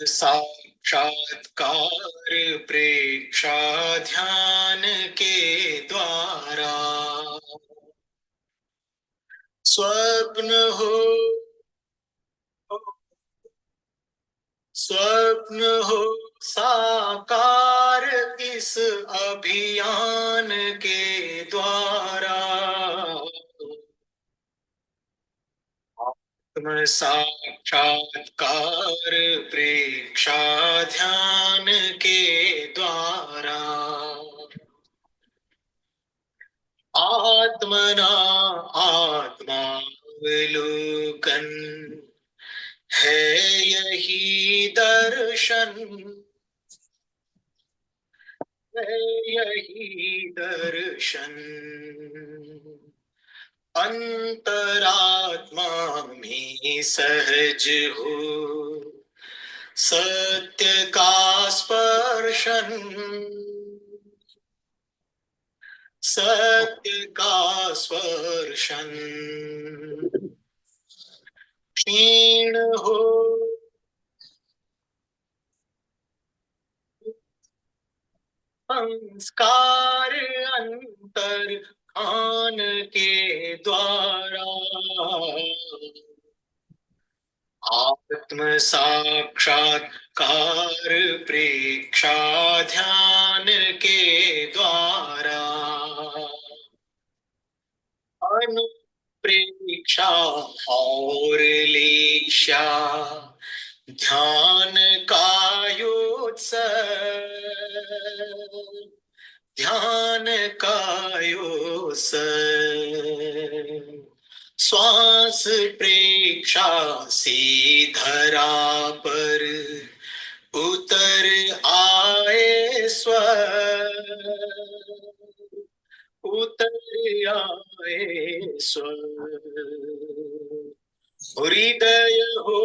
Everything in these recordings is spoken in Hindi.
साक्षात्कार प्रेक्षा ध्यान के द्वारा स्वप्न हो स्वप्न हो साकार इस अभियान के द्वारा आत्म साक्षात्कार प्रेक्षा ध्यान के द्वारा आत्मना आत्मावलोकन है यही दर्शन है यही दर्शन अंतरात्मा में सहज हो सत्य का स्पर्शन सत्य का स्पर्शन क्षीण हो संस्कार अंतर खान के द्वारा आत्म साक्षात्कार प्रेक्षा ध्यान के द्वारा अनुप्रेक्षा और लेशा ध्यान कायोत्सव श्वास प्रेक्षा से धरा पर उतर आए हृदय हो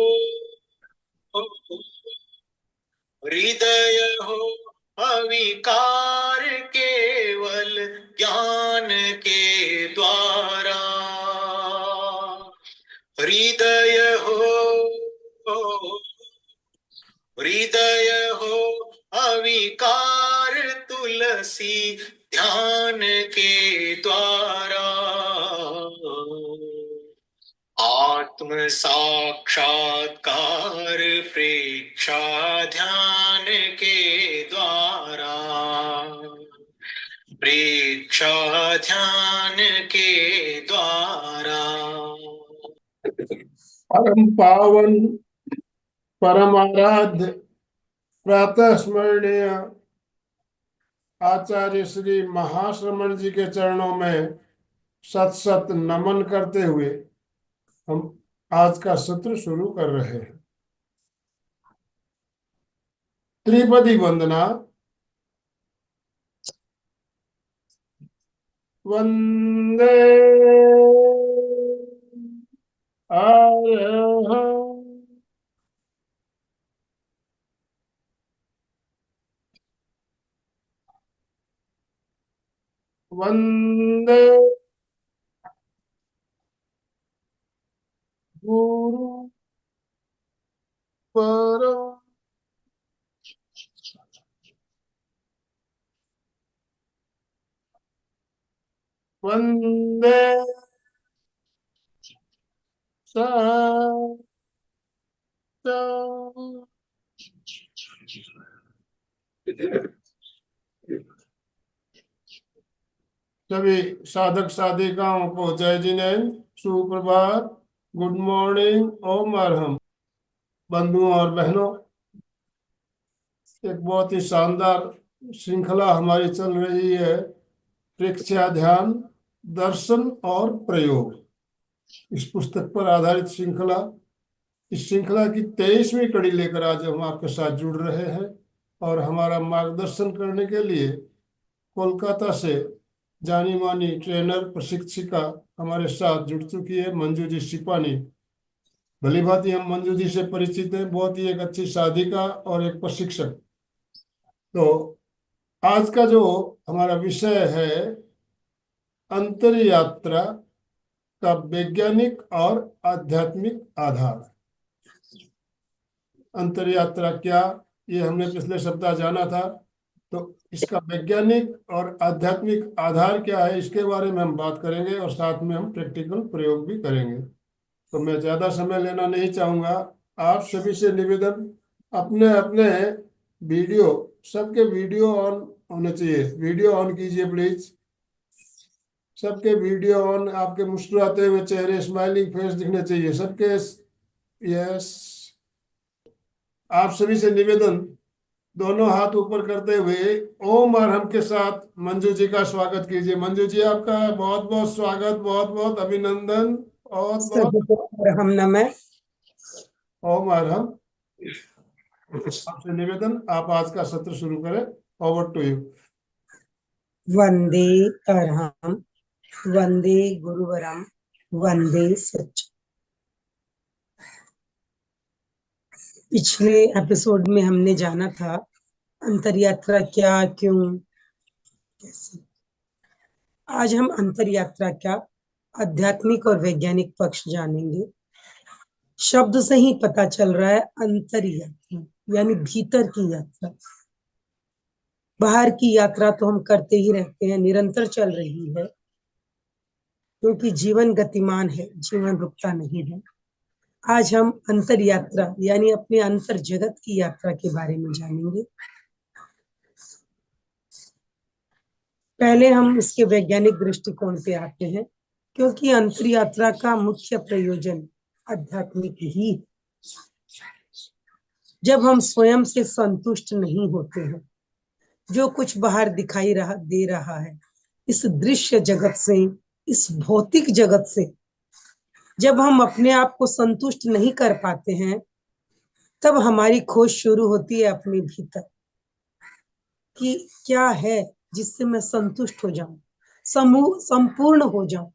हृदय हो अविकार केवल ज्ञान के द्वारा हृदय हो अविकार तुलसी ध्यान के द्वारा आत्म साक्षात्कार प्रेक्षा ध्यान के द्वारा प्रेक्षा ध्यान के द्वारा परम पावन परमाराध्य प्रातः स्मरणीय आचार्य श्री महाश्रमण जी के चरणों में सत सत नमन करते हुए हम आज का सत्र शुरू कर रहे हैं। त्रिपदी वंदना। वंदे अरहं वंदे गुरु परम वंदे सत्यं सभी साधक साधिकाओं को जय जिनेन्द्र, सुप्रभात, गुड मॉर्निंग, ओम अरहम। बंधुओं और बहनों, एक बहुत ही शानदार श्रृंखला हमारी चल रही है, प्रेक्षा ध्यान दर्शन और प्रयोग। इस पुस्तक पर आधारित श्रृंखला, इस श्रृंखला की 23वीं कड़ी लेकर आज हम आपके साथ जुड़ रहे हैं और हमारा मार्गदर्शन करने के लिए कोलकाता से जानी मानी ट्रेनर प्रशिक्षिका हमारे साथ जुड़ चुकी है, मंजू जी सिपानी। भली भांति हम मंजू जी से परिचित हैं, बहुत ही एक अच्छी साधिका और एक प्रशिक्षक। तो आज का जो हमारा विषय है, अंतर यात्रा का वैज्ञानिक और आध्यात्मिक आधार। अंतर यात्रा क्या, ये हमने पिछले सप्ताह जाना था। तो इसका वैज्ञानिक और आध्यात्मिक आधार क्या है, इसके बारे में हम बात करेंगे और साथ में हम प्रैक्टिकल प्रयोग भी करेंगे। तो मैं ज़्यादा समय लेना नहीं चाहूँगा। आप सभी से निवेदन, अपने अपने वीडियो, सबके वीडियो ऑन होने चाहिए। वीडियो ऑन कीजिए प्लीज। सबके वीडियो ऑन, आपके मुस्कुराते हुए चेहरे, स्माइलिंग फेस दिखने चाहिए सबके। यस। आप सभी से निवेदन, दोनों हाथ ऊपर करते हुए ओम और हम के साथ मंजू जी का स्वागत कीजिए। मंजू जी, आपका बहुत बहुत स्वागत, बहुत बहुत अभिनंदन, बहुत सभी बहुत को हम नमः। ओम और हम। आपसे निवेदन, आप आज का सत्र शुरू करें। Over to you. वंदे अरहम, वंदे गुरुवरम, वंदे सच। पिछले एपिसोड में हमने जाना था अंतर यात्रा क्या, क्यों, कैसे। आज हम अंतर यात्रा का आध्यात्मिक और वैज्ञानिक पक्ष जानेंगे। शब्द से ही पता चल रहा है अंतर यात्रा यानी भीतर की यात्रा। बाहर की यात्रा तो हम करते ही रहते हैं, निरंतर चल रही है, क्योंकि जीवन गतिमान है, जीवन रुकता नहीं है। आज हम अंतर यात्रा यानी अपने अंतर जगत की यात्रा के बारे में जानेंगे। पहले हम इसके वैज्ञानिक दृष्टिकोण पे आते हैं, क्योंकि अंतर यात्रा का मुख्य प्रयोजन आध्यात्मिक ही है। जब हम स्वयं से संतुष्ट नहीं होते हैं, जो कुछ बाहर दिखाई दे रहा है, इस दृश्य जगत से, इस भौतिक जगत से, जब हम अपने आप को संतुष्ट नहीं कर पाते हैं, तब हमारी खोज शुरू होती है अपने भीतर कि क्या है जिससे मैं संतुष्ट हो जाऊं, संपूर्ण हो जाऊं।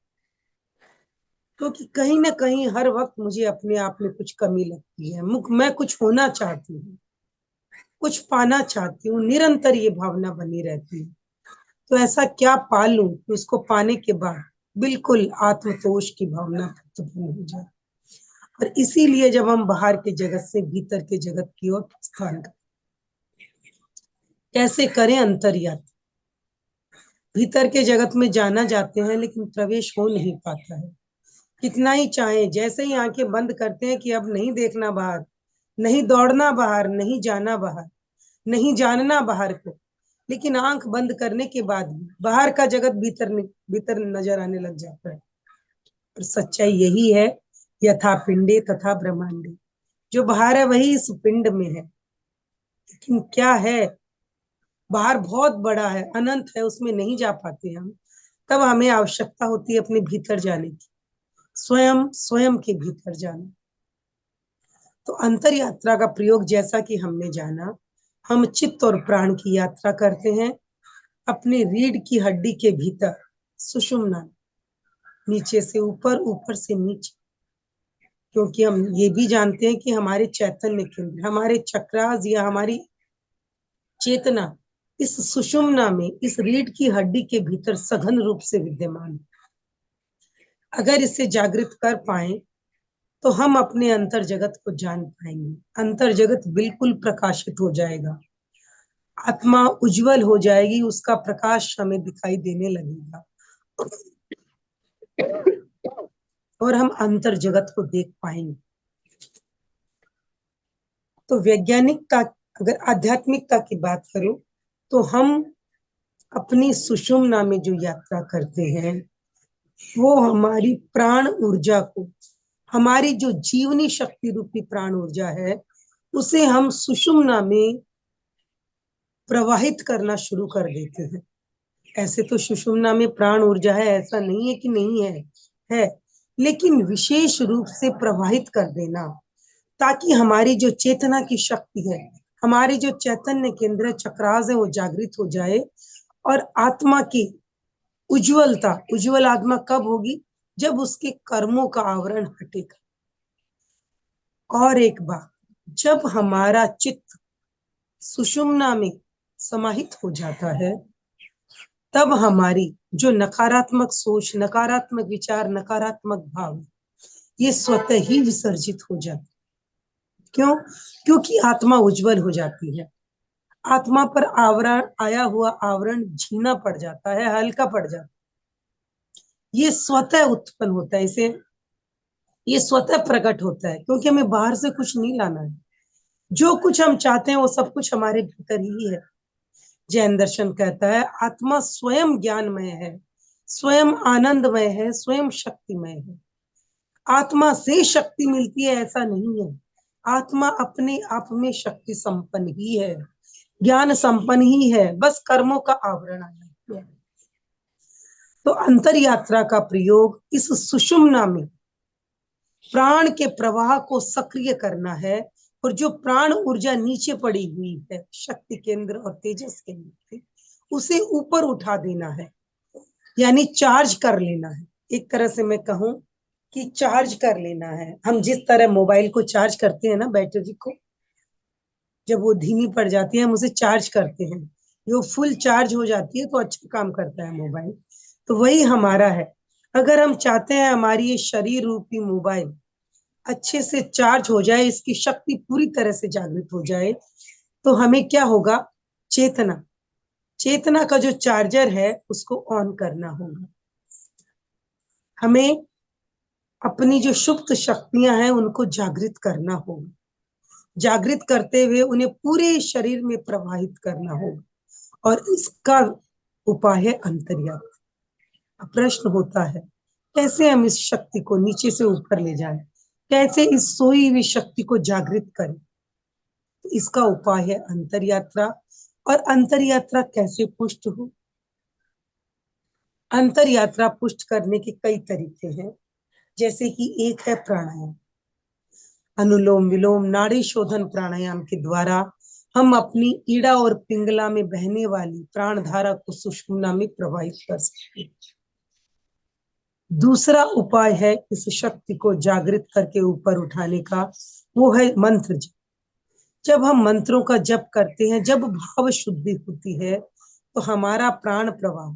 क्योंकि कहीं ना कहीं हर वक्त मुझे अपने आप में कुछ कमी लगती है। मैं कुछ होना चाहती हूँ, कुछ पाना चाहती हूँ, निरंतर ये भावना बनी रहती है। तो ऐसा क्या पा लूं कि उसको पाने के बाद बिल्कुल आत्मतोष की भावना उत्पन्न हो जाए। और इसीलिए जब हम बाहर के जगत से भीतर के जगत की ओर प्रस्थान करें, कैसे करें अंतर यात्रा। भीतर के जगत में जाना जाते हैं, लेकिन प्रवेश हो नहीं पाता है। कितना ही चाहे, जैसे ही आंखें बंद करते हैं कि अब नहीं देखना बाहर, नहीं दौड़ना बाहर, नहीं जाना बाहर, नहीं जानना बाहर को, लेकिन आंख बंद करने के बाद भी बाहर का जगत भीतर भीतर नजर आने लग जाता है। और सच्चाई यही है, यथा पिंडे तथा ब्रह्मांडे। जो बाहर है वही इस पिंड में है। लेकिन क्या है, बाहर बहुत बड़ा है, अनंत है, उसमें नहीं जा पाते हम। तब हमें आवश्यकता होती है अपने भीतर जाने की, स्वयं स्वयं के भीतर जाना। तो अंतर यात्रा का प्रयोग, जैसा कि हमने जाना, हम चित्त और प्राण की यात्रा करते हैं अपने रीढ़ की हड्डी के भीतर, सुषुम्ना, नीचे से ऊपर, ऊपर से नीचे। क्योंकि हम ये भी जानते हैं कि हमारे चैतन्य केंद्र, हमारे चक्रास या हमारी चेतना इस सुषुम्ना में, इस रीढ़ की हड्डी के भीतर सघन रूप से विद्यमान है। अगर इसे जागृत कर पाए तो हम अपने अंतर जगत को जान पाएंगे। अंतर जगत बिल्कुल प्रकाशित हो जाएगा, आत्मा उज्जवल हो जाएगी, उसका प्रकाश हमें दिखाई देने लगेगा और हम अंतर जगत को देख पाएंगे। तो वैज्ञानिकता, अगर आध्यात्मिकता की बात करूं, तो हम अपनी सुषुम्ना में जो यात्रा करते हैं, वो हमारी प्राण ऊर्जा को, हमारी जो जीवनी शक्ति रूपी प्राण ऊर्जा है, उसे हम सुषुम्ना में प्रवाहित करना शुरू कर देते हैं। ऐसे तो सुषुम्ना में प्राण ऊर्जा है, ऐसा नहीं है कि नहीं है, है, लेकिन विशेष रूप से प्रवाहित कर देना, ताकि हमारी जो चेतना की शक्ति है, हमारी जो चैतन्य केंद्र चक्रास है, वो जागृत हो जाए और आत्मा की उज्जवलता, उज्जवल आत्मा कब होगी, जब उसके कर्मों का आवरण हटेगा। और एक बात, जब हमारा चित्त सुषुम्ना में समाहित हो जाता है, तब हमारी जो नकारात्मक सोच, नकारात्मक विचार, नकारात्मक भाव, ये स्वतः ही विसर्जित हो जाते। क्यों? क्योंकि आत्मा उज्जवल हो जाती है, आत्मा पर आवरण आया हुआ आवरण झीना पड़ जाता है, हल्का पड़ जाता है। ये स्वतः उत्पन्न होता है, इसे ये स्वतः प्रकट होता है, क्योंकि हमें बाहर से कुछ नहीं लाना है। जो कुछ हम चाहते हैं वो सब कुछ हमारे भीतर ही है। जैन दर्शन कहता है आत्मा स्वयं ज्ञानमय है, स्वयं आनंदमय है, स्वयं शक्तिमय है। आत्मा से शक्ति मिलती है ऐसा नहीं है, आत्मा अपने आप में शक्ति संपन्न ही है, ज्ञान संपन्न ही है, बस कर्मों का आवरण आया है। तो अंतर यात्रा का प्रयोग इस सुषुम्ना में प्राण के प्रवाह को सक्रिय करना है, और जो प्राण ऊर्जा नीचे पड़ी हुई है शक्ति केंद्र और तेजस केंद्र, उसे ऊपर उठा देना है, यानी चार्ज कर लेना है। एक तरह से मैं कहूं कि चार्ज कर लेना है। हम जिस तरह मोबाइल को चार्ज करते हैं ना, बैटरी को, जब वो धीमी पड़ जाती है हम उसे चार्ज करते हैं, वो फुल चार्ज हो जाती है तो अच्छा काम करता है मोबाइल। तो वही हमारा है, अगर हम चाहते हैं हमारी ये शरीर रूपी मोबाइल अच्छे से चार्ज हो जाए, इसकी शक्ति पूरी तरह से जागृत हो जाए, तो हमें क्या होगा? चेतना, चेतना का जो चार्जर है उसको ऑन करना होगा। हमें अपनी जो सुप्त शक्तियां हैं उनको जागृत करना होगा, जागृत करते हुए उन्हें पूरे शरीर में प्रवाहित करना होगा, और इसका उपाय है अंतर्यात्रा। अब प्रश्न होता है कैसे हम इस शक्ति को नीचे से ऊपर ले जाएं, कैसे इस सोई हुई शक्ति को जागृत करें? तो इसका उपाय है अंतर्यात्रा। और अंतर्यात्रा कैसे पुष्ट हो? अंतर्यात्रा पुष्ट करने के कई तरीके हैं, जैसे कि एक है प्राणायाम, अनुलोम विलोम नाड़ी शोधन प्राणायाम के द्वारा हम अपनी ईड़ा और पिंगला में बहने वाली प्राण धारा को सुषुम्ना में प्रवाहित कर सकते हैं। दूसरा उपाय है इस शक्ति को जागृत करके ऊपर उठाने का, वो है मंत्र जप। जब हम मंत्रों का जप करते हैं, जब भाव शुद्धि होती है, तो हमारा प्राण प्रवाह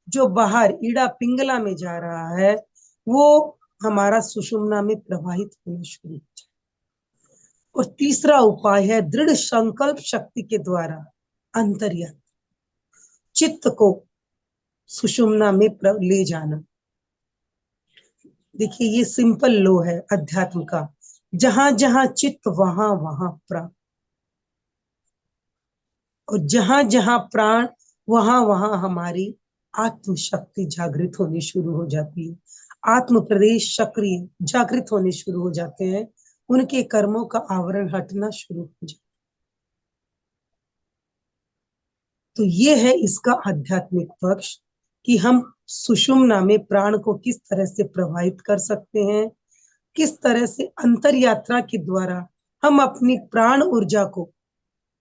जो बाहर ईड़ा पिंगला में जा रहा है वो हमारा सुषुम्ना में प्रवाहित होना शुरू हो जाए। और तीसरा उपाय है दृढ़ संकल्प शक्ति के द्वारा अंतर्यात्रा, चित्त को सुषुम्ना में ले जाना। देखिए ये सिंपल लो है अध्यात्म का, जहां जहां चित्त वहां वहां प्राण, और जहां जहां प्राण वहां वहां हमारी आत्म शक्ति जागृत होनी शुरू हो जाती है, आत्म प्रदेश सक्रिय जागृत होने शुरू हो जाते हैं, उनके कर्मों का आवरण हटना शुरू हो जाता है। तो ये है इसका आध्यात्मिक पक्ष कि हम सुषुम्ना में प्राण को किस तरह से प्रवाहित कर सकते हैं, किस तरह से अंतर यात्रा के द्वारा हम अपनी प्राण ऊर्जा को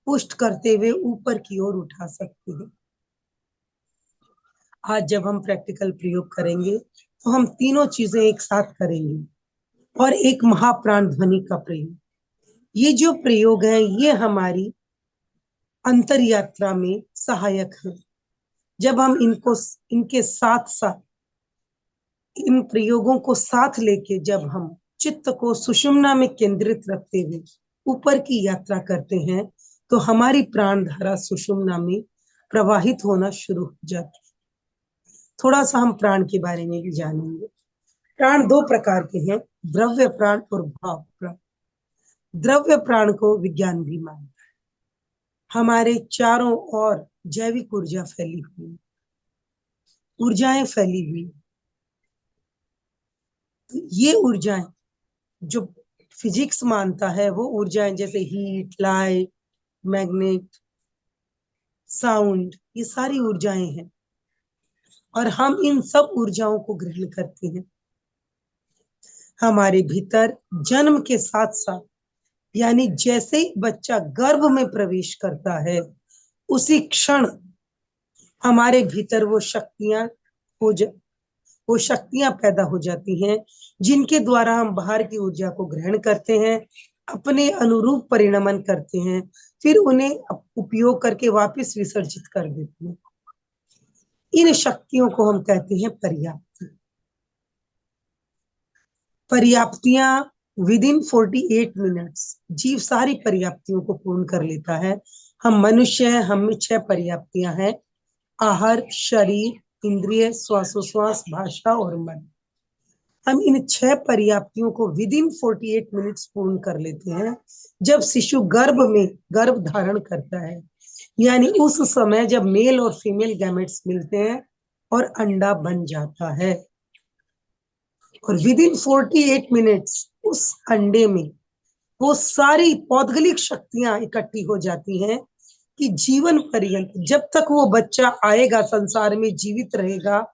पुष्ट करते हुए ऊपर की ओर उठा सकते हैं। आज जब हम प्रैक्टिकल प्रयोग करेंगे तो हम तीनों चीजें एक साथ करेंगे, और एक महाप्राण ध्वनि का प्रयोग। ये जो प्रयोग है ये हमारी अंतर यात्रा में सहायक है। जब हम इनके साथ साथ इन प्रयोगों को साथ लेके जब हम चित्त को सुषुम्ना में केंद्रित रखते हुए ऊपर की यात्रा करते हैं, तो हमारी प्राण धारा सुषुम्ना में प्रवाहित होना शुरू हो जाती है। थोड़ा सा हम प्राण के बारे में भी जानेंगे। प्राण दो प्रकार के हैं, द्रव्य प्राण और भाव प्राण। द्रव्य प्राण को विज्ञान भी मानता है। हमारे चारों ओर जैविक ऊर्जा फैली हुई, ऊर्जाएं फैली हुई। तो ये ऊर्जाएं जो फिजिक्स मानता है, वो ऊर्जाएं जैसे हीट, लाइट, मैग्नेट, साउंड, ये सारी ऊर्जाएं हैं, और हम इन सब ऊर्जाओं को ग्रहण करते हैं। हमारे भीतर जन्म के साथ साथ, यानी जैसे ही बच्चा गर्भ में प्रवेश करता है उसी क्षण हमारे भीतर वो शक्तियां पैदा हो जाती हैं, जिनके द्वारा हम बाहर की ऊर्जा को ग्रहण करते हैं, अपने अनुरूप परिणमन करते हैं, फिर उन्हें उपयोग करके वापस विसर्जित कर देते हैं। इन शक्तियों को हम कहते हैं पर्याप्ति। पर्याप्तियां विद इन 48 मिनट्स जीव सारी पर्याप्तियों को पूर्ण कर लेता है। हम मनुष्य हैं, हम में 6 पर्याप्तियां हैं: आहार, शरीर, इंद्रिय, श्वासोश्वास, भाषा और मन। हम इन 6 पर्याप्तियों को विद इन 48 मिनट्स पूर्ण कर लेते हैं जब शिशु गर्भ में गर्भ धारण करता है, यानी उस समय जब मेल और फीमेल गैमेट्स मिलते हैं और अंडा बन जाता है। और विद इन 48 मिनट्स उस अंडे में वो सारी पौद्गलिक शक्तियां इकट्ठी हो जाती हैं कि जीवन पर्यंत जब तक वो बच्चा आएगा, संसार में जीवित रहेगा,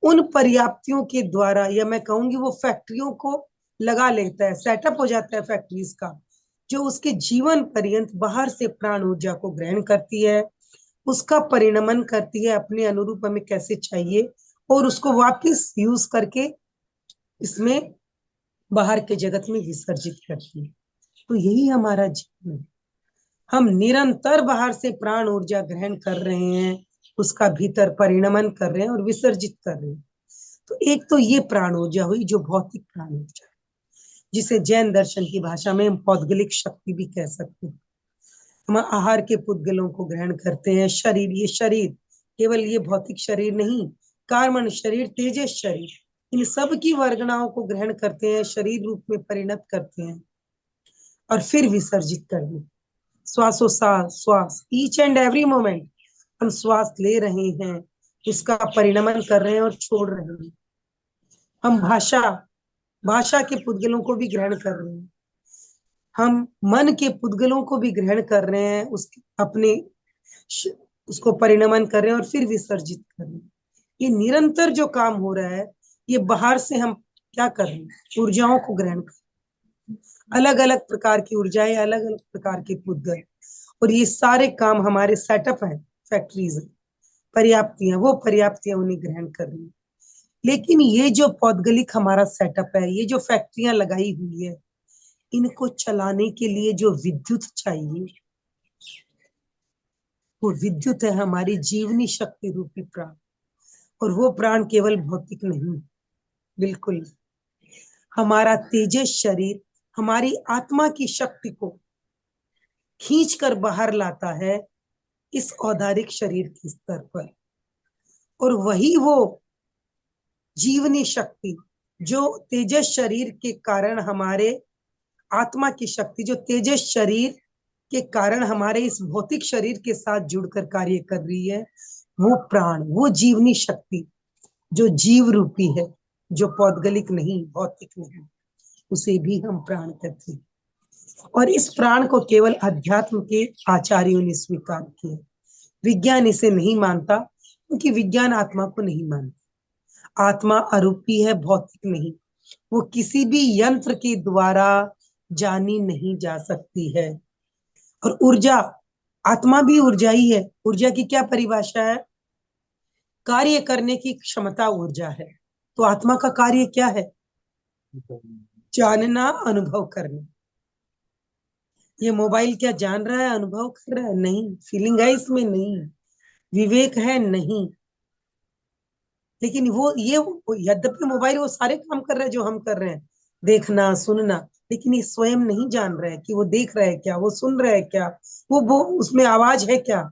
उन पर्याप्तियों के द्वारा, या मैं कहूंगी वो फैक्ट्रियों को लगा लेता है, सेटअप हो जाता है फैक्ट्रीज का, जो उसके जीवन पर्यंत बाहर से प्राण ऊर्जा को ग्रहण करती है, उसका परिणमन करती है अपने अनुरूप हमें कैसे चाहिए, और उसको वापस यूज करके इसमें बाहर के जगत में विसर्जित करती है। तो यही हमारा जीवन है। हम निरंतर बाहर से प्राण ऊर्जा ग्रहण कर रहे हैं, उसका भीतर परिणमन कर रहे हैं और विसर्जित कर रहे हैं। तो एक तो ये प्राण ऊर्जा हुई जो भौतिक प्राण ऊर्जा है, जिसे जैन दर्शन की भाषा में हम पौद्गलिक शक्ति भी कह सकते हैं। हम आहार के पुद्गलों को ग्रहण करते हैं। शरीर, ये शरीर केवल ये भौतिक शरीर नहीं, कार्मण शरीर, तेजस शरीर, इन सब की वर्गणाओं को ग्रहण करते हैं, शरीर रूप में परिणत करते हैं और फिर विसर्जित कर दें। श्वासोश्वास, श्वास, ईच एंड एवरी मोमेंट हम श्वास ले रहे हैं, उसका परिणमन कर रहे हैं और छोड़ रहे हैं। हम भाषा, भाषा के पुद्गलों को भी ग्रहण कर रहे हैं, हम मन के पुद्गलों को भी ग्रहण कर रहे हैं, उसको परिणमन कर रहे हैं और फिर विसर्जित कर रहे हैं। ये निरंतर जो काम हो रहा है, ये बाहर से हम क्या कर रहे हैं, ऊर्जाओं को ग्रहण कर, अलग अलग प्रकार की ऊर्जाएं, अलग अलग प्रकार के पुद्गल, और ये सारे काम हमारे सेटअप है, फैक्ट्रीज है, पर्याप्तियां, वो पर्याप्तियां उन्हें ग्रहण कर रही है। लेकिन ये जो पौद्गलिक हमारा सेटअप है, ये जो फैक्ट्रियां लगाई हुई है, इनको चलाने के लिए जो विद्युत चाहिए, वो विद्युत है हमारी जीवनी शक्ति रूपी प्राण। और वो प्राण केवल भौतिक नहीं, बिल्कुल हमारा तेजस शरीर हमारी आत्मा की शक्ति को खींच कर बाहर लाता है इस औदारिक शरीर के स्तर पर। और वही वो जीवनी शक्ति जो तेजस शरीर के कारण हमारे आत्मा की शक्ति, जो तेजस शरीर के कारण हमारे इस भौतिक शरीर के साथ जुड़कर कार्य कर रही है, वो प्राण, वो जीवनी शक्ति जो जीव रूपी है, जो पौद्गलिक नहीं, भौतिक नहीं, उसे भी हम प्राण कहते हैं। और इस प्राण को केवल अध्यात्म के आचार्यों ने स्वीकार किया, विज्ञान इसे नहीं मानता, क्योंकि विज्ञान आत्मा को नहीं मानता। आत्मा अरूपी है, भौतिक नहीं, वो किसी भी यंत्र के द्वारा जानी नहीं जा सकती है। और ऊर्जा, आत्मा भी ऊर्जा ही है। ऊर्जा की क्या परिभाषा है? कार्य करने की क्षमता ऊर्जा है। तो आत्मा का कार्य क्या है? जानना, अनुभव करना। ये मोबाइल क्या जान रहा है, अनुभव कर रहा है? नहीं। फीलिंग है इसमें? नहीं। विवेक है? नहीं। लेकिन वो ये, यद्यपि मोबाइल वो सारे काम कर रहा है जो हम कर रहे हैं, देखना, सुनना, लेकिन ये स्वयं नहीं जान रहा है कि वो देख रहा है क्या, वो सुन रहा है क्या, वो उसमें आवाज है क्या।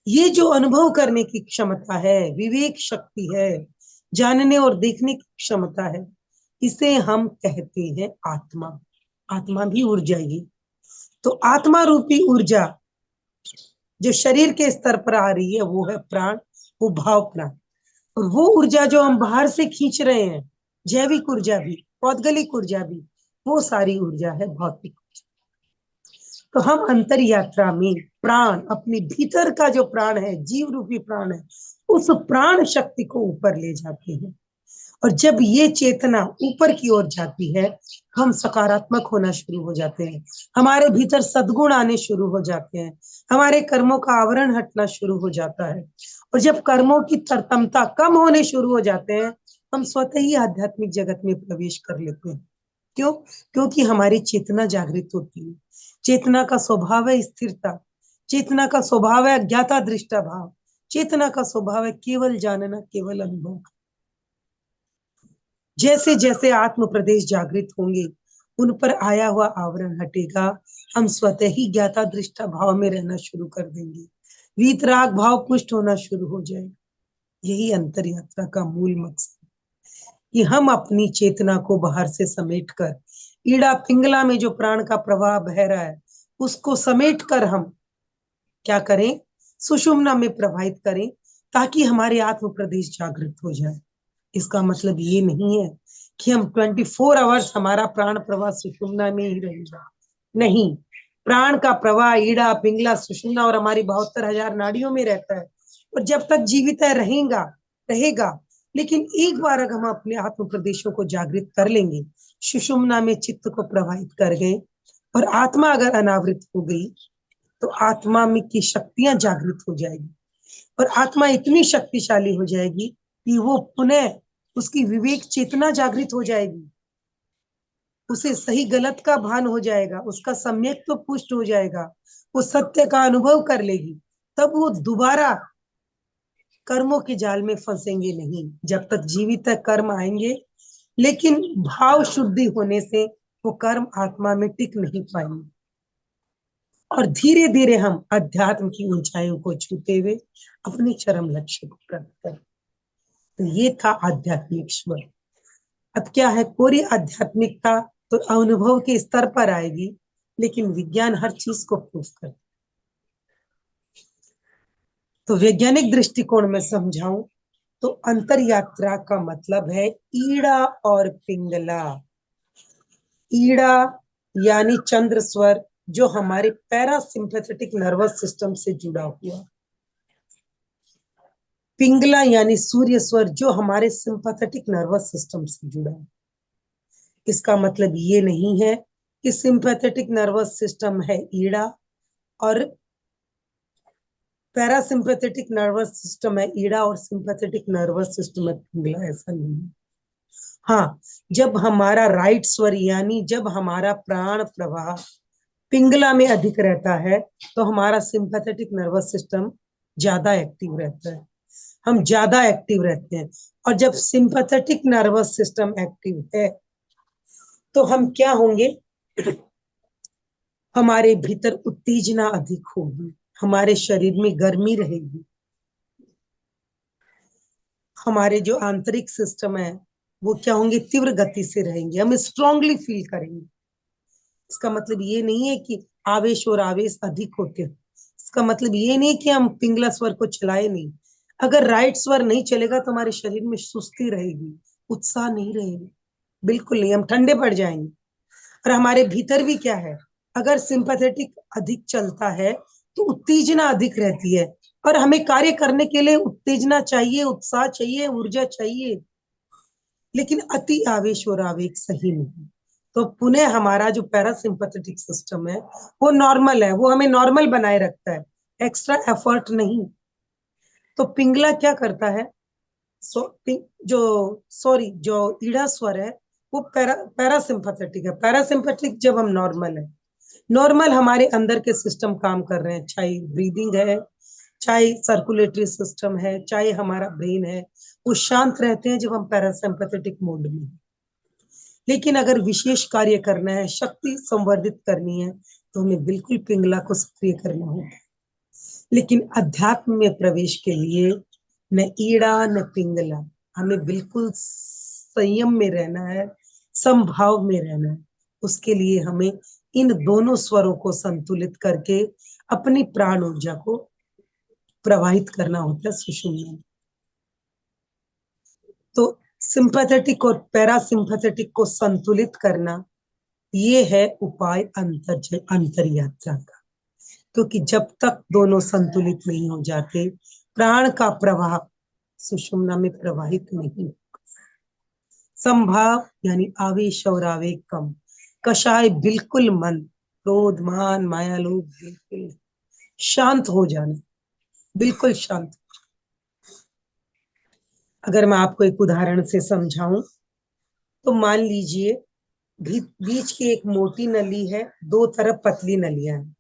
ये जो अनुभव करने की क्षमता है, विवेक शक्ति है, जानने और देखने की क्षमता है, इसे हम कहते हैं आत्मा। आत्मा भी ऊर्जा ही। तो आत्मा रूपी ऊर्जा जो शरीर के स्तर पर आ रही है, वो है प्राण, वो भाव प्राण। और वो ऊर्जा जो हम बाहर से खींच रहे हैं, जैविक ऊर्जा भी, पौद्गलिक ऊर्जा भी, वो सारी ऊर्जा है भौतिक। तो हम अंतर यात्रा में प्राण, अपने भीतर का जो प्राण है, जीव रूपी प्राण है, उस प्राण शक्ति को ऊपर ले जाते हैं। और जब ये चेतना ऊपर की ओर जाती है, हम सकारात्मक होना शुरू हो जाते हैं, हमारे भीतर सद्गुण आने शुरू हो जाते हैं, हमारे कर्मों का आवरण हटना शुरू हो जाता है। और जब कर्मों की तरतमता कम होने शुरू हो जाते हैं, हम स्वतः ही आध्यात्मिक जगत में प्रवेश कर लेते हैं। क्यों? क्योंकि हमारी चेतना जागृत होती है। चेतना का स्वभाव है स्थिरता, चेतना का स्वभाव है अज्ञाता दृष्टा भाव, चेतना का स्वभाव है केवल जानना, केवल अनुभव। जैसे जैसे आत्म प्रदेश जागृत होंगे, उन पर आया हुआ आवरण हटेगा, हम स्वतः ही ज्ञाता दृष्टा भाव में रहना शुरू कर देंगे, वीतराग भाव पुष्ट होना शुरू हो जाएगा। यही अंतर यात्रा का मूल मकसद, कि हम अपनी चेतना को बाहर से समेटकर ईड़ा पिंगला में जो प्राण का प्रवाह बह रहा है उसको समेटकर हम क्या करें, सुषुम्ना में प्रवाहित करें, ताकि हमारे आत्म प्रदेश जागृत हो जाए। इसका मतलब ये नहीं है कि हम 24 आवर्स हमारा प्राण प्रवाह सुषुम्ना में ही रहेगा, नहीं। प्राण का प्रवाह ईड़ा पिंगला सुषुम्ना और हमारी 72,000 नाड़ियों में रहता है, और जब तक जीवित है रहेगा रहेगा। लेकिन एक बार अगर हम अपने आत्म प्रदेशों को जागृत कर लेंगे, सुषुम्ना में चित्त को प्रवाहित कर गए और आत्मा अगर अनावृत हो गई, तो आत्मा में की शक्तियां जागृत हो जाएगी, और आत्मा इतनी शक्तिशाली हो जाएगी कि वो पुनः उसकी विवेक चेतना जागृत हो जाएगी, उसे सही गलत का भान हो जाएगा, उसका सम्यक तो पुष्ट हो जाएगा, वो सत्य का अनुभव कर लेगी। तब वो दोबारा कर्मों के जाल में फंसेंगे नहीं। जब तक जीवित है कर्म आएंगे, लेकिन भाव शुद्धि होने से वो कर्म आत्मा में टिक नहीं पाएंगे, और धीरे धीरे हम अध्यात्म की ऊंचाइयों को छूते हुए अपने चरम लक्ष्य को प्राप्त करें। तो ये था आध्यात्मिक स्वर। अब क्या है, पूरी आध्यात्मिकता तो अनुभव के स्तर पर आएगी, लेकिन विज्ञान हर चीज को प्रूफ करता है। तो वैज्ञानिक दृष्टिकोण में समझाऊं तो अंतर यात्रा का मतलब है ईड़ा और पिंगला। ईड़ा यानी चंद्र स्वर, जो हमारे पैरासिम्पैथेटिक नर्वस सिस्टम से जुड़ा हुआ। पिंगला यानी सूर्य स्वर, जो हमारे सिंपैथेटिक नर्वस सिस्टम से जुड़ा है। इसका मतलब ये नहीं है कि सिंपैथेटिक नर्वस सिस्टम है ईड़ा और पैरासिम्पैथेटिक नर्वस सिस्टम है ईड़ा और सिंपैथेटिक नर्वस सिस्टम है पिंगला, ऐसा नहीं है। हाँ, जब हमारा राइट स्वर यानी जब हमारा प्राण प्रवाह पिंगला में अधिक रहता है, तो हमारा सिंपैथेटिक नर्वस सिस्टम ज्यादा एक्टिव रहता है, हम ज्यादा एक्टिव रहते हैं। और जब सिंपैथेटिक नर्वस सिस्टम एक्टिव है, तो हम क्या होंगे, हमारे भीतर उत्तेजना अधिक होगी, हमारे शरीर में गर्मी रहेगी, हमारे जो आंतरिक सिस्टम है वो क्या होंगे, तीव्र गति से रहेंगे, हम स्ट्रांगली फील करेंगे। इसका मतलब ये नहीं है कि आवेश और आवेश अधिक होते हैं, इसका मतलब ये नहीं कि हम पिंगला स्वर को चलाए नहीं। अगर राइट स्वर नहीं चलेगा तो हमारे शरीर में सुस्ती रहेगी, उत्साह नहीं रहेगा, बिल्कुल नहीं, हम ठंडे पड़ जाएंगे। और हमारे भीतर भी क्या है, अगर सिंपैथेटिक अधिक चलता है तो उत्तेजना अधिक रहती है, और हमें कार्य करने के लिए उत्तेजना चाहिए, उत्साह चाहिए, ऊर्जा चाहिए, लेकिन अति आवेश और आवेग सही नहीं। तो पुनः हमारा जो पैरासिम्पैथेटिक सिस्टम है वो नॉर्मल है, वो हमें नॉर्मल बनाए रखता है, एक्स्ट्रा एफर्ट नहीं। तो पिंगला क्या करता है, जो ईड़ा स्वर है वो पैरासिम्पैथेटिक है। पैरासिम्पैथेटिक जब हम नॉर्मल है, नॉर्मल हमारे अंदर के सिस्टम काम कर रहे हैं, चाहे ब्रीदिंग है, चाहे सर्कुलेटरी सिस्टम है, चाहे हमारा ब्रेन है, वो शांत रहते हैं जब हम पैरासिम्पैथेटिक मोड में हैं। लेकिन अगर विशेष कार्य करना है, शक्ति संवर्धित करनी है, तो हमें बिल्कुल पिंगला को सक्रिय करना होगा। लेकिन अध्यात्म में प्रवेश के लिए न ईड़ा न पिंगला, हमें बिल्कुल संयम में रहना है, समभाव में रहना है। उसके लिए हमें इन दोनों स्वरों को संतुलित करके अपनी प्राण ऊर्जा को प्रवाहित करना होता है सुषुम्ना में। तो सिंपैथेटिक और पैरासिम्पैथेटिक को संतुलित करना, ये है उपाय अंतर यात्रा का। क्योंकि जब तक दोनों संतुलित नहीं हो जाते, प्राण का प्रवाह सुषुम्ना में प्रवाहित नहीं। संभाव यानी आवेश और आवेग कम, कषाय बिल्कुल मंद, क्रोध मान माया लोभ बिल्कुल शांत हो जाना, बिल्कुल शांत। अगर मैं आपको एक उदाहरण से समझाऊं, तो मान लीजिए बीच की एक मोटी नली है, दो तरफ पतली नलियां हैं,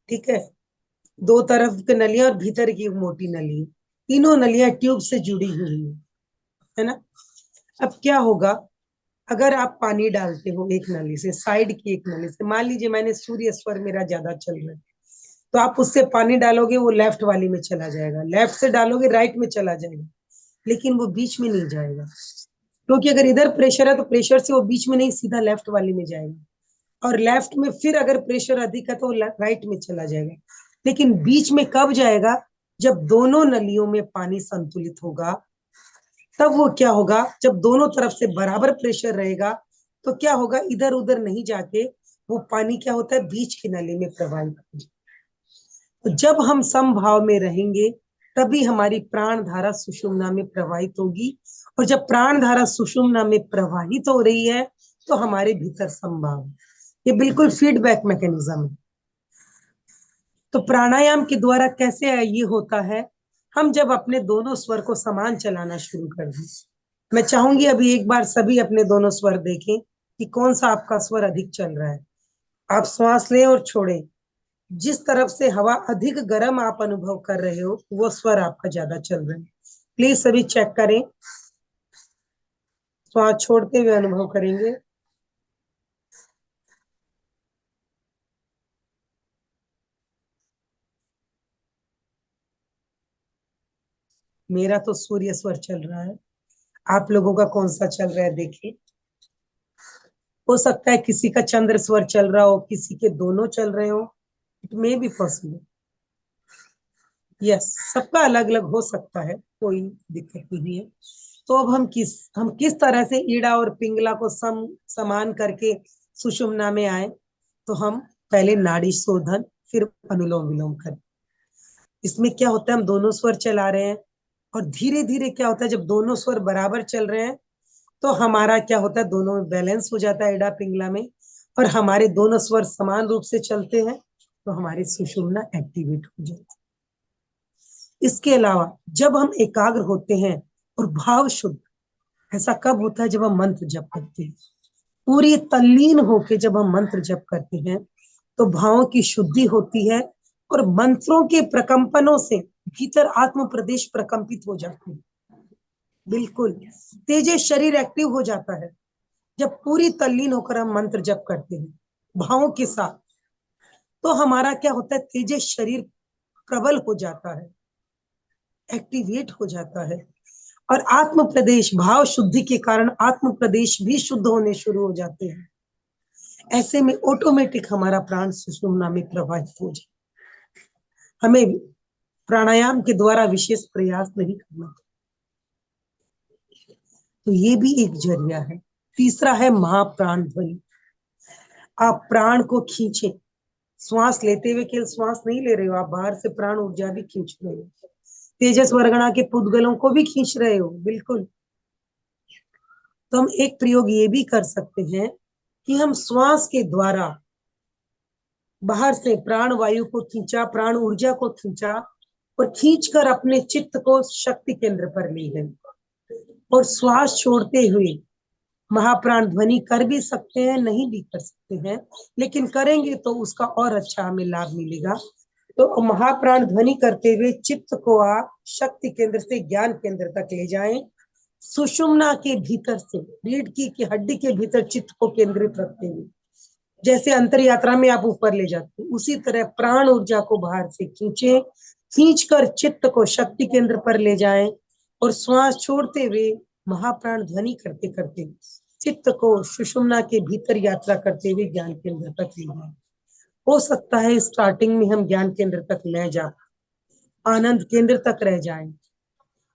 ठीक है, दो तरफ की नलियां और भीतर की एक मोटी नली है, तीनों नलियां ट्यूब से जुड़ी हुई है ना। अब क्या होगा, अगर आप पानी डालते हो एक नली से, साइड की एक नली से, मान लीजिए मैंने सूर्य स्वर मेरा ज्यादा चल रहा है, तो आप उससे पानी डालोगे वो लेफ्ट वाली में चला जाएगा, लेफ्ट से डालोगे राइट में चला जाएगा, लेकिन वो बीच में नहीं जाएगा, क्योंकि अगर इधर प्रेशर है तो प्रेशर से वो बीच में नहीं सीधा लेफ्ट वाली में जाएगा, और लेफ्ट में फिर अगर प्रेशर अधिक है तो राइट में चला जाएगा। लेकिन बीच में कब जाएगा? जब दोनों नलियों में पानी संतुलित होगा, तब वो क्या होगा, जब दोनों तरफ से बराबर प्रेशर रहेगा तो क्या होगा, इधर उधर नहीं जाके वो पानी क्या होता है, बीच की नली में प्रवाहित होगा। तो जब हम समभाव में रहेंगे तभी हमारी प्राण धारा सुषुम्ना में प्रवाहित होगी, और जब प्राण धारा सुषुम्ना में प्रवाहित हो रही है तो हमारे भीतर समभाव, ये बिल्कुल फीडबैक मैकेनिज्म है। तो प्राणायाम के द्वारा कैसे ये होता है, हम जब अपने दोनों स्वर को समान चलाना शुरू कर दें, मैं चाहूंगी अभी एक बार सभी अपने दोनों स्वर देखें कि कौन सा आपका स्वर अधिक चल रहा है। आप श्वास लें और छोड़ें, जिस तरफ से हवा अधिक गर्म आप अनुभव कर रहे हो वो स्वर आपका ज्यादा चल रहा है। प्लीज सभी चेक करें, श्वास छोड़ते हुए अनुभव करेंगे। मेरा तो सूर्य स्वर चल रहा है, आप लोगों का कौन सा चल रहा है देखिए। हो सकता है किसी का चंद्र स्वर चल रहा हो, किसी के दोनों चल रहे हो, it may be possible. Yes, सबका अलग अलग हो सकता है, कोई दिक्कत नहीं है। तो अब हम किस तरह से ईड़ा और पिंगला को समान करके सुषुम्ना में आए, तो हम पहले नाड़ी शोधन फिर अनुलोम विलोम करें। इसमें क्या होता है, हम दोनों स्वर चला रहे हैं और धीरे धीरे क्या होता है, जब दोनों स्वर बराबर चल रहे हैं तो हमारा क्या होता है, दोनों में बैलेंस हो जाता है ईड़ा पिंगला में, और हमारे दोनों स्वर समान रूप से चलते हैं तो हमारी सुषुम्ना एक्टिवेट हो जाती है। इसके अलावा जब हम एकाग्र होते हैं और भाव शुद्ध, ऐसा कब होता है, जब हम मंत्र जप करते हैं, पूरी तल्लीन होके जब हम मंत्र जप करते हैं तो भावों की शुद्धि होती है, और मंत्रों के प्रकंपनों से भीतर आत्म प्रदेश प्रकंपित हो जाते हैं। बिल्कुल तेजे शरीर एक्टिव हो जाता है जब पूरी तल्लीन होकर हम मंत्र जप करते हैं भावों के साथ, तो हमारा क्या होता है, तेजे शरीर प्रबल हो जाता है, एक्टिवेट हो जाता है, और आत्म प्रदेश भाव शुद्धि के कारण आत्म प्रदेश भी शुद्ध होने शुरू हो जाते हैं। ऐसे में ऑटोमेटिक हमारा प्राण सुषुम्ना में प्रवाहित हो जाए। हमें प्राणायाम के द्वारा विशेष प्रयास नहीं करना, तो ये भी एक जरिया है। तीसरा है महाप्राण ध्वनि। आप प्राण को खींचे, श्वास लेते हुए केवल श्वास नहीं ले रहे हो, आप बाहर से प्राण ऊर्जा भी खींच रहे हो, तेजस वर्गणा के पुद्गलों को भी खींच रहे हो, बिल्कुल। तो हम एक प्रयोग ये भी कर सकते हैं कि हम श्वास के द्वारा बाहर से प्राण वायु को खींचा, प्राण ऊर्जा को खींचा, और खींचकर अपने चित्त को शक्ति केंद्र पर ले गए, और श्वास छोड़ते हुए महाप्राण ध्वनि कर भी सकते हैं, नहीं भी कर सकते हैं, लेकिन करेंगे तो उसका और अच्छा हमें लाभ मिलेगा। तो महाप्राण ध्वनि करते हुए चित्त को आप शक्ति केंद्र से ज्ञान केंद्र तक ले जाएं, सुषुम्ना के भीतर से रीढ़ की हड्डी के भीतर चित्त को केंद्रित रखते हुए, जैसे अंतर यात्रा में आप ऊपर ले जाते हैं, उसी तरह प्राण ऊर्जा को बाहर से खींचे, खींचकर चित्त को शक्ति केंद्र पर ले जाएं, और श्वास छोड़ते हुए महाप्राण ध्वनि करते करते चित्त को सुषुम्ना के भीतर यात्रा करते हुए ज्ञान केंद्र तक ले जाएं। हो सकता है स्टार्टिंग में हम ज्ञान केंद्र तक न जा, आनंद केंद्र तक रह जाएं,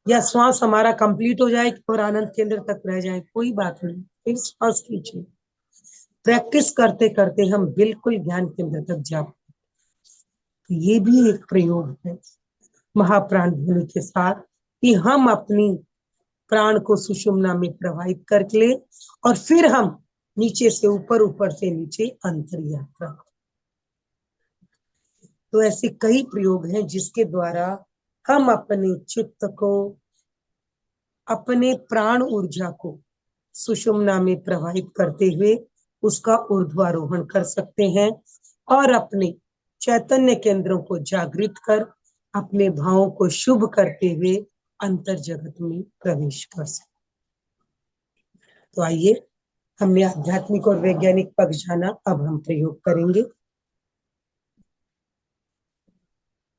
या श्वास हमारा कंप्लीट हो जाए और आनंद केंद्र तक रह जाए, कोई बात नहीं, फिर श्वास खींचिए। प्रैक्टिस करते करते हम बिल्कुल ज्ञान केंद्र तक जा पाते। ये भी एक प्रयोग है महाप्राण ध्वनि के साथ, कि हम अपनी प्राण को सुषुम्ना में प्रवाहित कर ले, और फिर हम नीचे से ऊपर, ऊपर से नीचे अंतर यात्रा। तो ऐसे कई प्रयोग हैं जिसके द्वारा हम अपने चित्त को, अपने प्राण ऊर्जा को सुषुम्ना में प्रवाहित करते हुए उसका ऊर्ध्वारोहण कर सकते हैं, और अपने चैतन्य केंद्रों को जागृत कर अपने भावों को शुभ करते हुए अंतर जगत में प्रवेश कर सकते। तो आइए हमने आध्यात्मिक और वैज्ञानिक पक्ष जाना, अब हम प्रयोग करेंगे।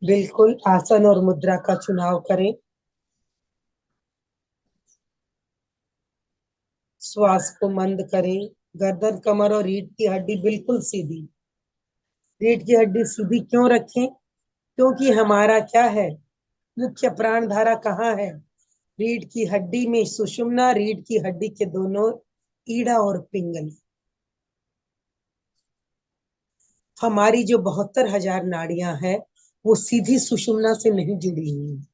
बिल्कुल आसन और मुद्रा का चुनाव करें। श्वास को मंद करें। गर्दन, कमर और रीढ़ की हड्डी बिल्कुल सीधी। रीढ़ की हड्डी सीधी क्यों रखें? क्योंकि हमारा क्या है, मुख्य प्राण धारा कहाँ है? रीढ़ की हड्डी में। सुषुम्ना रीढ़ की हड्डी के दोनों ईड़ा और पिंगल। हमारी जो 72,000 नाड़ियां हैं वो सीधी सुषुम्ना से नहीं जुड़ी हुई हैं।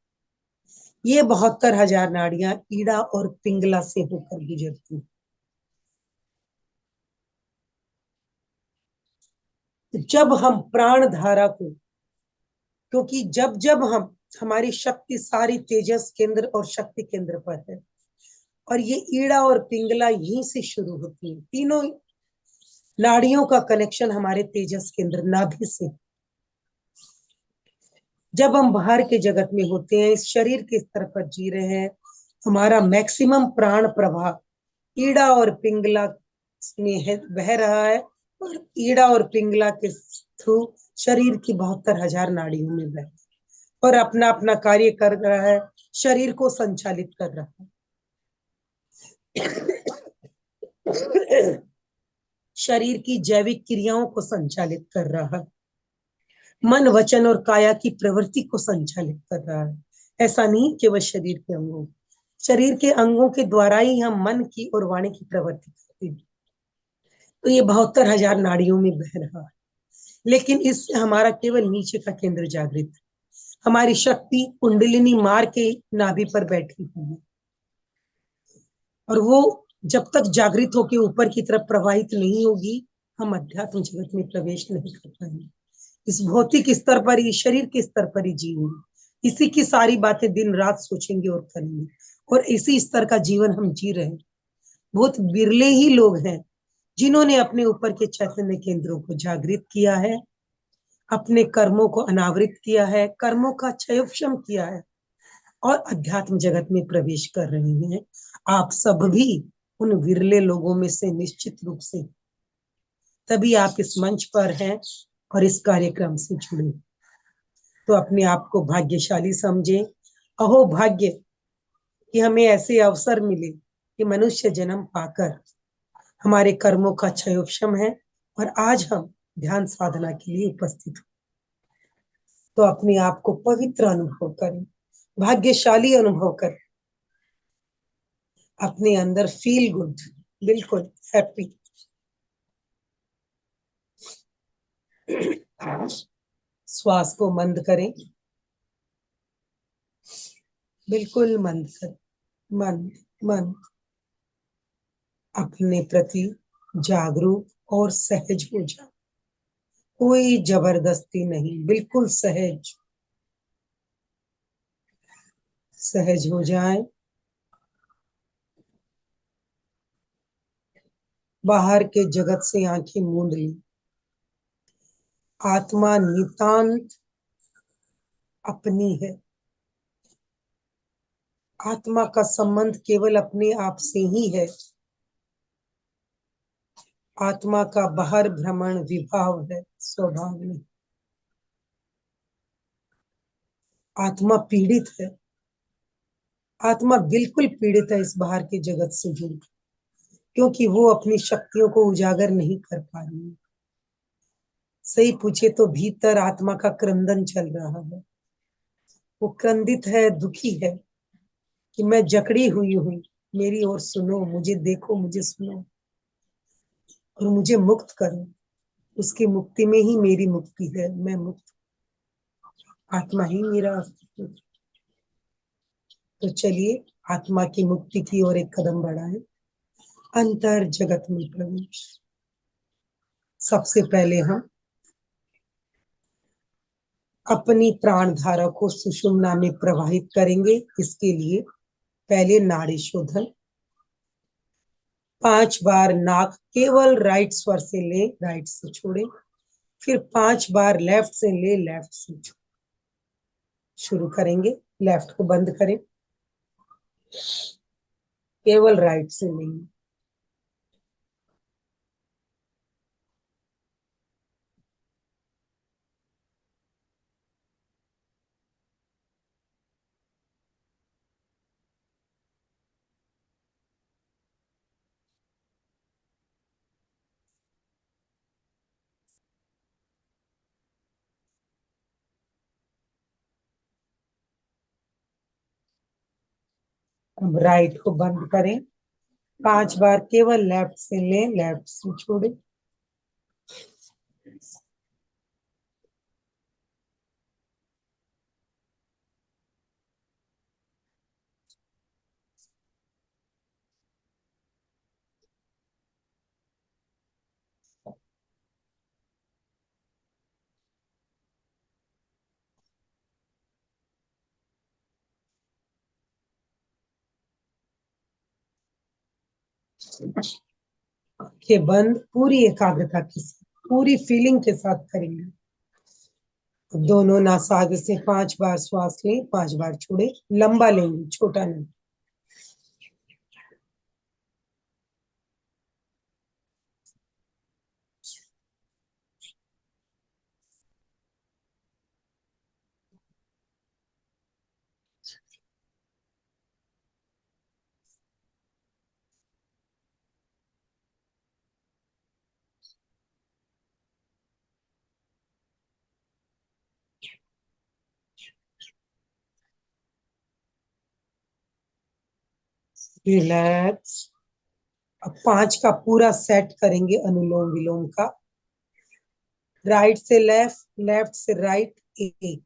ये 72,000 नाड़ियां ईड़ा और पिंगला से होकर गुजरती हैं। जब हम प्राण धारा को, क्योंकि जब जब हम, हमारी शक्ति सारी तेजस केंद्र और शक्ति केंद्र पर है, और ये ईड़ा और पिंगला यहीं से शुरू होती है। तीनों नाड़ियों का कनेक्शन हमारे तेजस केंद्र नाभि से। जब हम बाहर के जगत में होते हैं, इस शरीर के स्तर पर जी रहे हैं, हमारा मैक्सिमम प्राण प्रवाह ईड़ा और पिंगला में है, बह रहा है, और ईड़ा और पिंगला के थ्रू शरीर की 72,000 नाड़ियों में बह, और अपना अपना कार्य कर रहा है, शरीर को संचालित कर रहा है, शरीर की जैविक क्रियाओं को संचालित कर रहा है, मन, वचन और काया की प्रवृत्ति को संचालित कर रहा है। ऐसा नहीं केवल शरीर के अंगों, शरीर के अंगों के द्वारा ही हम मन की और वाणी की प्रवृत्ति करते हैं। तो ये 72,000 नाड़ियों में बह रहा है, लेकिन इससे हमारा केवल नीचे का केंद्र जागृत है। हमारी शक्ति कुंडलिनी मार के नाभि पर बैठी हुई है, और वो जब तक जागृत होकर ऊपर की तरफ प्रवाहित नहीं होगी, हम अध्यात्म जगत में प्रवेश नहीं कर पाएंगे। इस भौतिक स्तर पर ही, शरीर के स्तर पर ही जीवेंगे, इसी की सारी बातें दिन रात सोचेंगे और करेंगे, और इसी स्तर का जीवन हम जी रहे हैं। बहुत बिरले ही लोग हैं जिन्होंने अपने ऊपर के चैतन्य केंद्रों को जागृत किया है, अपने कर्मों को अनावृत किया है, कर्मों का क्षयोक्षम किया है, और अध्यात्म जगत में प्रवेश कर रहे हैं। आप सब भी उन विरले लोगों में से निश्चित रूप से, तभी आप इस मंच पर हैं और इस कार्यक्रम से जुड़े। तो अपने आप को भाग्यशाली समझे। अहो भाग्य कि हमें ऐसे अवसर मिले कि मनुष्य जन्म पाकर हमारे कर्मों का क्षयोक्षम है, और आज हम ध्यान साधना के लिए उपस्थित हो। तो अपने आप को पवित्र अनुभव करें, भाग्यशाली अनुभव करें, अपने अंदर फील गुड, बिल्कुल हैप्पी। श्वास को मंद करें, बिल्कुल मंद करें, मंद मंद। अपने प्रति जागरूक और सहज हो जाए, कोई जबरदस्ती नहीं, बिल्कुल सहज, सहज हो जाए। बाहर के जगत से आंखें मूंद ली। आत्मा नितांत अपनी है। आत्मा का संबंध केवल अपने आप से ही है। आत्मा का बाहर भ्रमण विभाव है, स्वभाव नहीं। आत्मा पीड़ित है, आत्मा बिल्कुल पीड़ित है इस बाहर के जगत से जुड़, क्योंकि वो अपनी शक्तियों को उजागर नहीं कर पा रही है। सही पूछे तो भीतर आत्मा का क्रंदन चल रहा है। वो क्रंदित है, दुखी है कि मैं जकड़ी हुई हूं, मेरी ओर सुनो, मुझे देखो, मुझे सुनो, और मुझे मुक्त करो। उसकी मुक्ति में ही मेरी मुक्ति है, मैं मुक्त, आत्मा ही मेरा अस्तित्व। तो चलिए आत्मा की मुक्ति की ओर एक कदम बढ़ाएं। अंतर जगत में प्रवेश। सबसे पहले हम अपनी प्राण धारा को सुषुम्ना में प्रवाहित करेंगे। इसके लिए पहले नाड़ी शोधन। 5 बार नाक केवल राइट स्वर से ले, राइट से छोड़े। फिर 5 बार लेफ्ट से ले, लेफ्ट से छोड़े। शुरू करेंगे, लेफ्ट को बंद करें, केवल राइट से लेंगे। अब राइट को बंद करें, 5 बार केवल लेफ्ट से ले, लेफ्ट से छोड़े। आंखें बंद, पूरी एकाग्रता के साथ, पूरी फीलिंग के साथ करेंगे। दोनों नासाग्र से 5 बार श्वास लें, 5 बार छोड़े, लंबा लेंगे, छोटा नहीं। रिलैक्स। अब 5 का पूरा सेट करेंगे अनुलोम विलोम का। राइट से लेफ्ट, लेफ्ट से राइट, एक,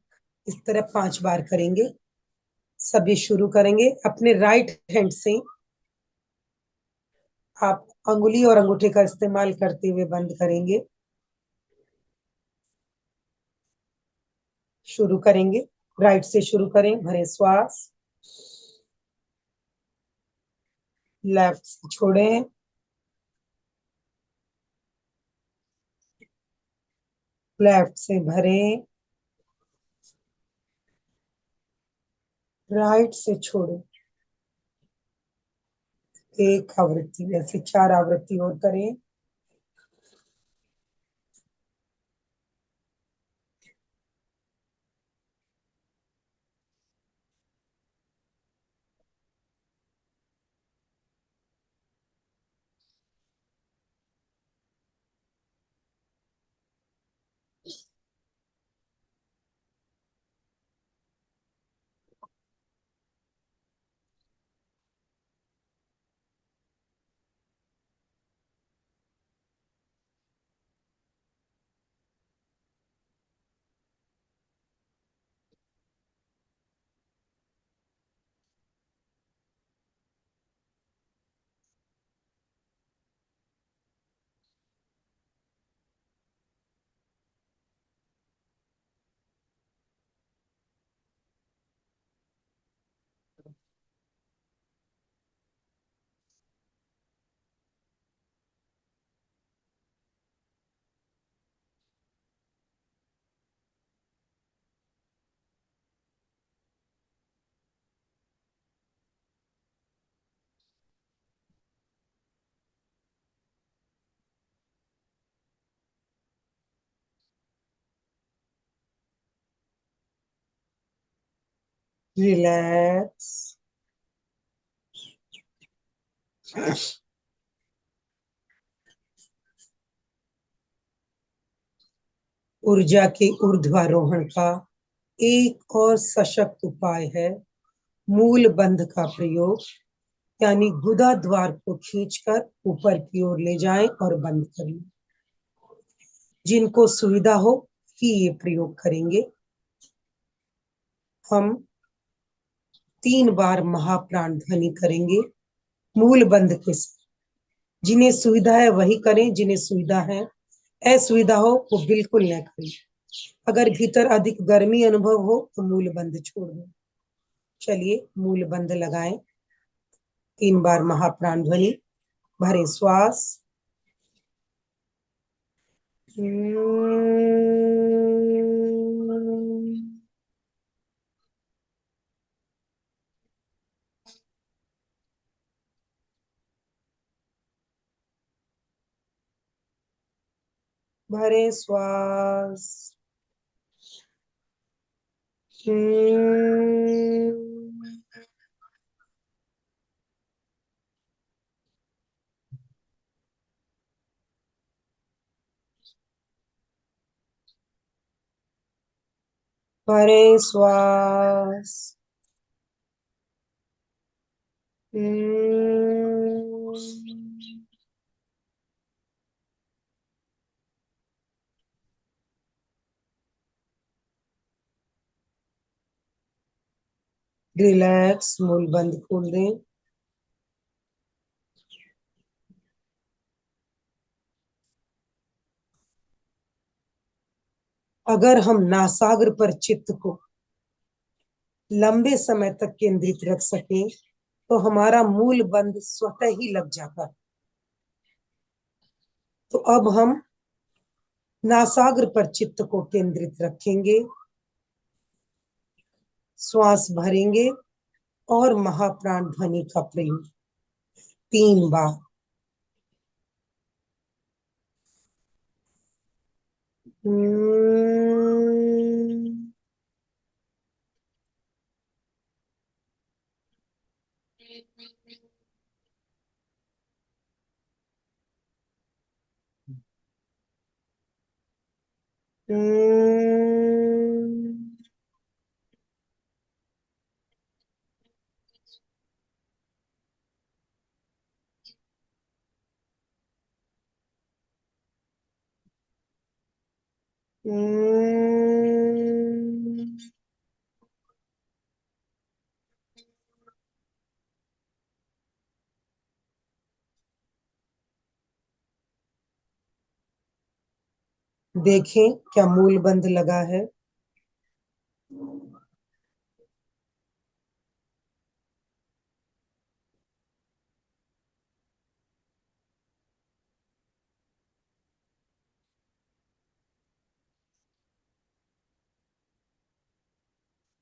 इस तरह 5 बार करेंगे। सभी शुरू करेंगे अपने राइट हैंड से। आप अंगुली और अंगूठे का इस्तेमाल करते हुए बंद करेंगे। शुरू करेंगे, राइट से शुरू करें, भरें श्वास, लेफ्ट से छोड़ें, लेफ्ट से भरें, राइट से छोड़ें। एक आवृत्ति, ऐसे 4 आवृत्ति और करें। रिलैक्स। ऊर्जा के ऊर्ध्वारोहण का एक और सशक्त उपाय है मूल बंध का प्रयोग, यानी गुदा द्वार को खींचकर ऊपर की ओर ले जाएं और बंद करें। जिनको सुविधा हो कि ये प्रयोग करेंगे। हम 3 बार महाप्राण ध्वनि करेंगे मूल बंध के साथ। जिन्हें सुविधा है वही करें, जिन्हें सुविधा है, असुविधा हो वो बिल्कुल न करें। अगर भीतर अधिक गर्मी अनुभव हो तो मूल बंध छोड़ दें। चलिए मूल बंध लगाएं। 3 बार महाप्राण ध्वनि, भरे श्वास, भरे श्वास, भरे श्वास, रिलैक्स, मूल बंद खोल दें। अगर हम नासाग्र पर चित्त को लंबे समय तक केंद्रित रख सकें तो हमारा मूल बंध स्वतः ही लग जाता है। तो अब हम नासाग्र पर चित्त को केंद्रित रखेंगे, श्वास भरेंगे और महाप्राण ध्वनि का प्रयोग 3 बार। देखें क्या मूल बंध लगा है।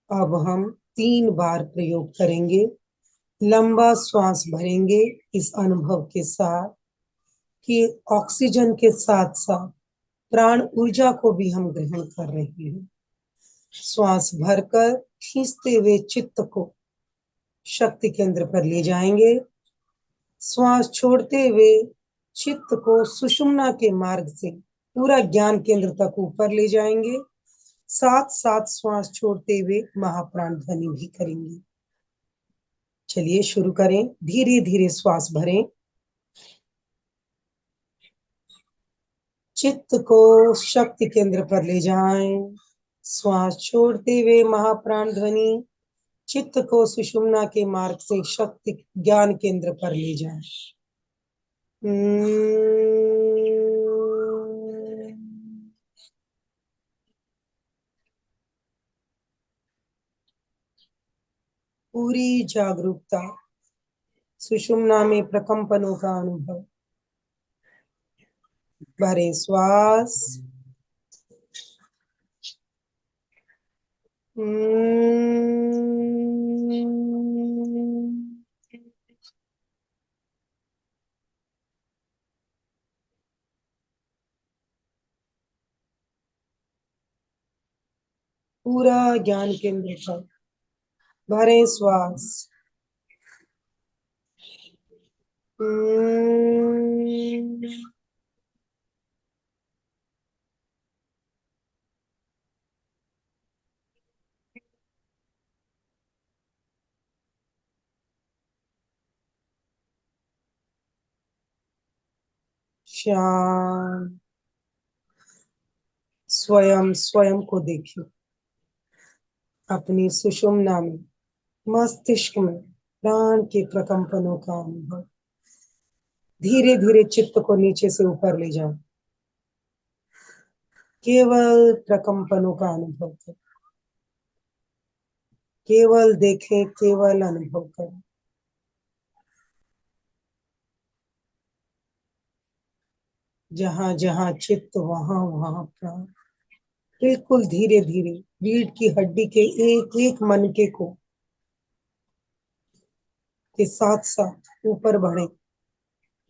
अब हम 3 बार प्रयोग करेंगे। लंबा श्वास भरेंगे इस अनुभव के साथ कि ऑक्सीजन के साथ साथ प्राण ऊर्जा को भी हम ग्रहण कर रहे हैं। श्वास भरकर खींचते हुए चित्त को शक्ति केंद्र पर ले जाएंगे। श्वास छोड़ते हुए चित्त को सुषुम्ना के मार्ग से पूरा ज्ञान केंद्र तक ऊपर ले जाएंगे। साथ साथ श्वास छोड़ते हुए महाप्राण ध्वनि भी करेंगे। चलिए शुरू करें। धीरे धीरे श्वास भरें, चित्त को शक्ति केंद्र पर ले जाएं। श्वास छोड़ते हुए महाप्राण ध्वनि चित्त को सुषुम्ना के मार्ग से शक्ति ज्ञान केंद्र पर ले जाएं। पूरी जागरूकता, सुषुम्ना में प्रकंपनों का अनुभव। भरें श्वास। पूरा ज्ञान केंद्र पर भरें श्वास। शांत। स्वयं स्वयं को देखिए, अपनी सुषुम्ना में, मस्तिष्क में प्राण के प्रकंपनों का अनुभव। धीरे धीरे चित्त को नीचे से ऊपर ले जाओ, केवल प्रकंपनों का अनुभव करें, केवल देखें, केवल अनुभव करें। जहां जहां चित्त वहां वहां प्राण। बिल्कुल धीरे धीरे रीढ़ की हड्डी के एक एक मनके को के साथ साथ ऊपर बढ़े,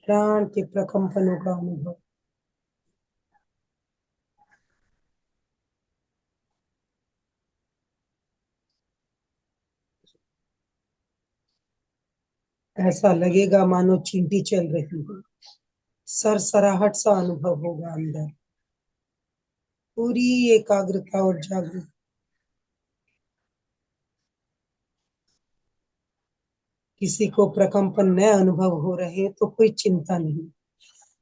प्राण के प्रकंपनों का अनुभव। ऐसा लगेगा मानो चींटी चल रही हो, सरसराहट सा अनुभव होगा अंदर। पूरी एकाग्रता और जागरूकता। किसी को प्रकंपन न अनुभव हो रहे तो कोई चिंता नहीं,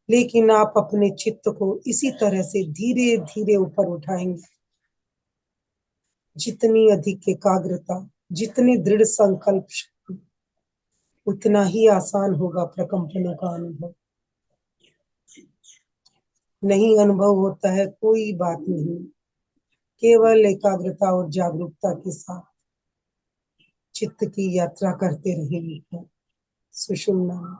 लेकिन आप अपने चित्त को इसी तरह से धीरे धीरे ऊपर उठाएंगे। जितनी अधिक एकाग्रता, जितनी दृढ़ संकल्प शक्ति, उतना ही आसान होगा प्रकंपनों का अनुभव। नहीं अनुभव होता है कोई बात नहीं, केवल एकाग्रता और जागरूकता के साथ चित्त की यात्रा करते रहेंगे सुषुम्ना में।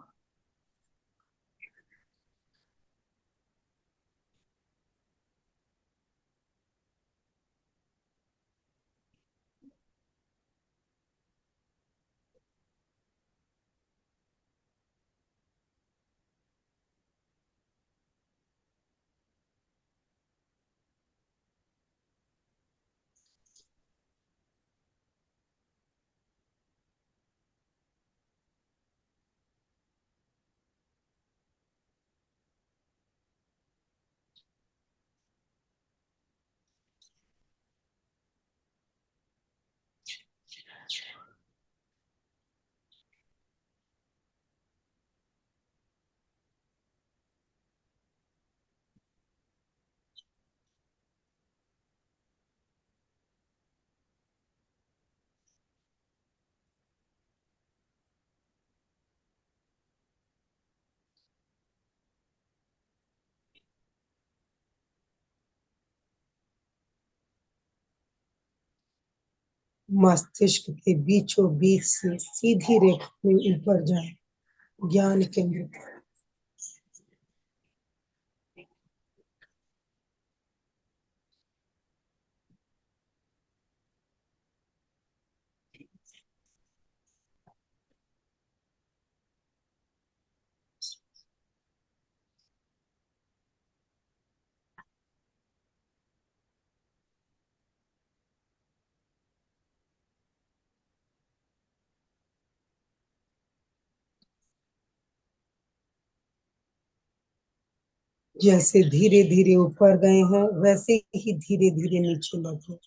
मस्तिष्क के बीचों बीच से सीधी रेखा में ऊपर जाए, ज्ञान केंद्र पर। जैसे धीरे धीरे ऊपर गए हैं वैसे ही धीरे धीरे नीचे लौटे।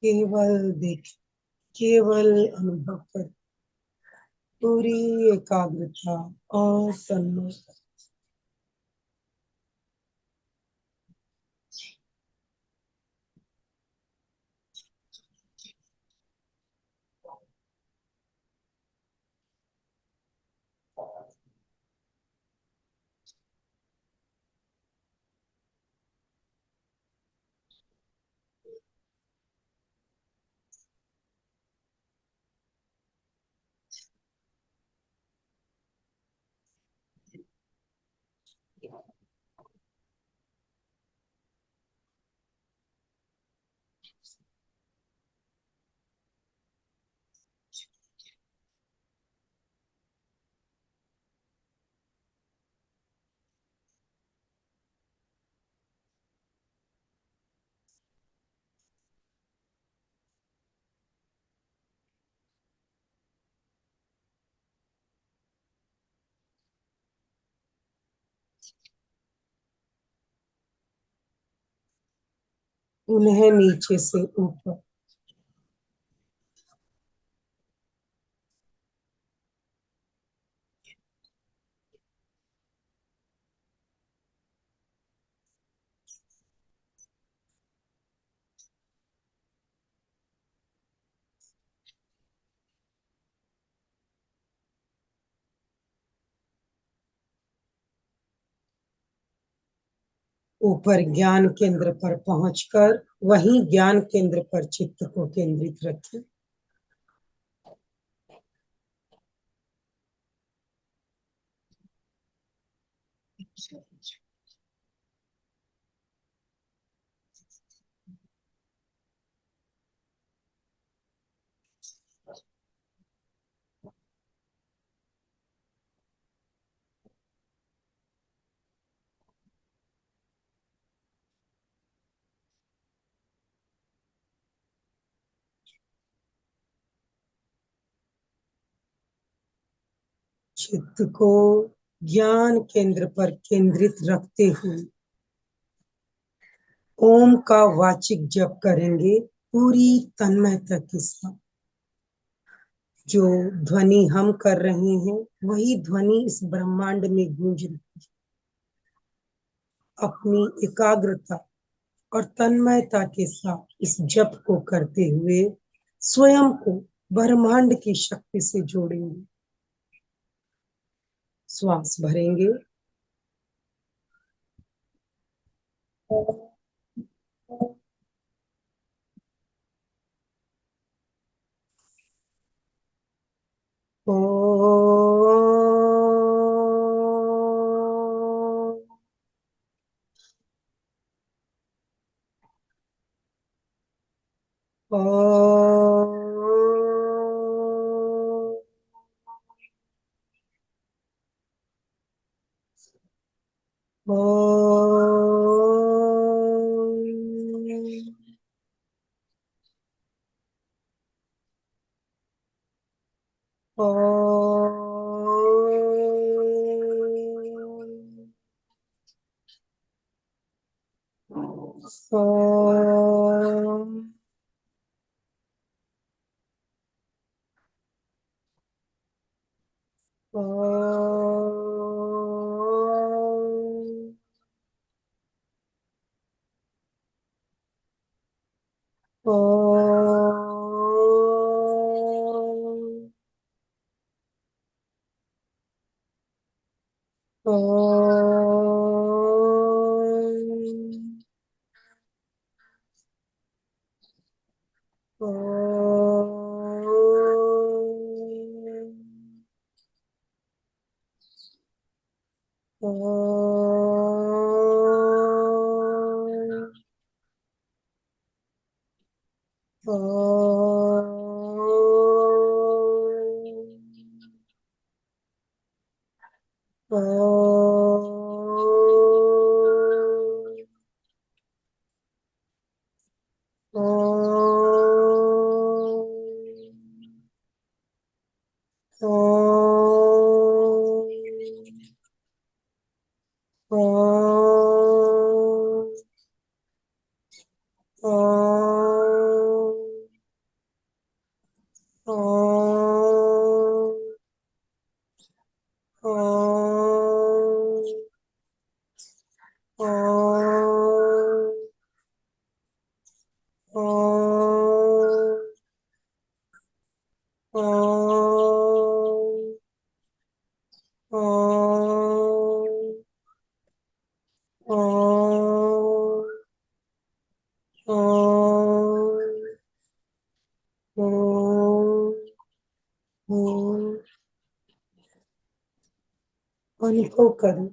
केवल देख, केवल अनुभव कर, पूरी एकाग्रता और तन्मयता। उन्हें नीचे से ऊपर। ऊपर ज्ञान केंद्र पर पहुंचकर वहीं ज्ञान केंद्र पर चित्त को केंद्रित रखें। चित्त को ज्ञान केंद्र पर केंद्रित रखते हुए ओम का वाचिक जप करेंगे पूरी तन्मयता के साथ। जो ध्वनि हम कर रहे हैं वही ध्वनि इस ब्रह्मांड में गूंज रही है। अपनी एकाग्रता और तन्मयता के साथ इस जप को करते हुए स्वयं को ब्रह्मांड की शक्ति से जोड़ेंगे। श्वास भरेंगे, अनुभव करें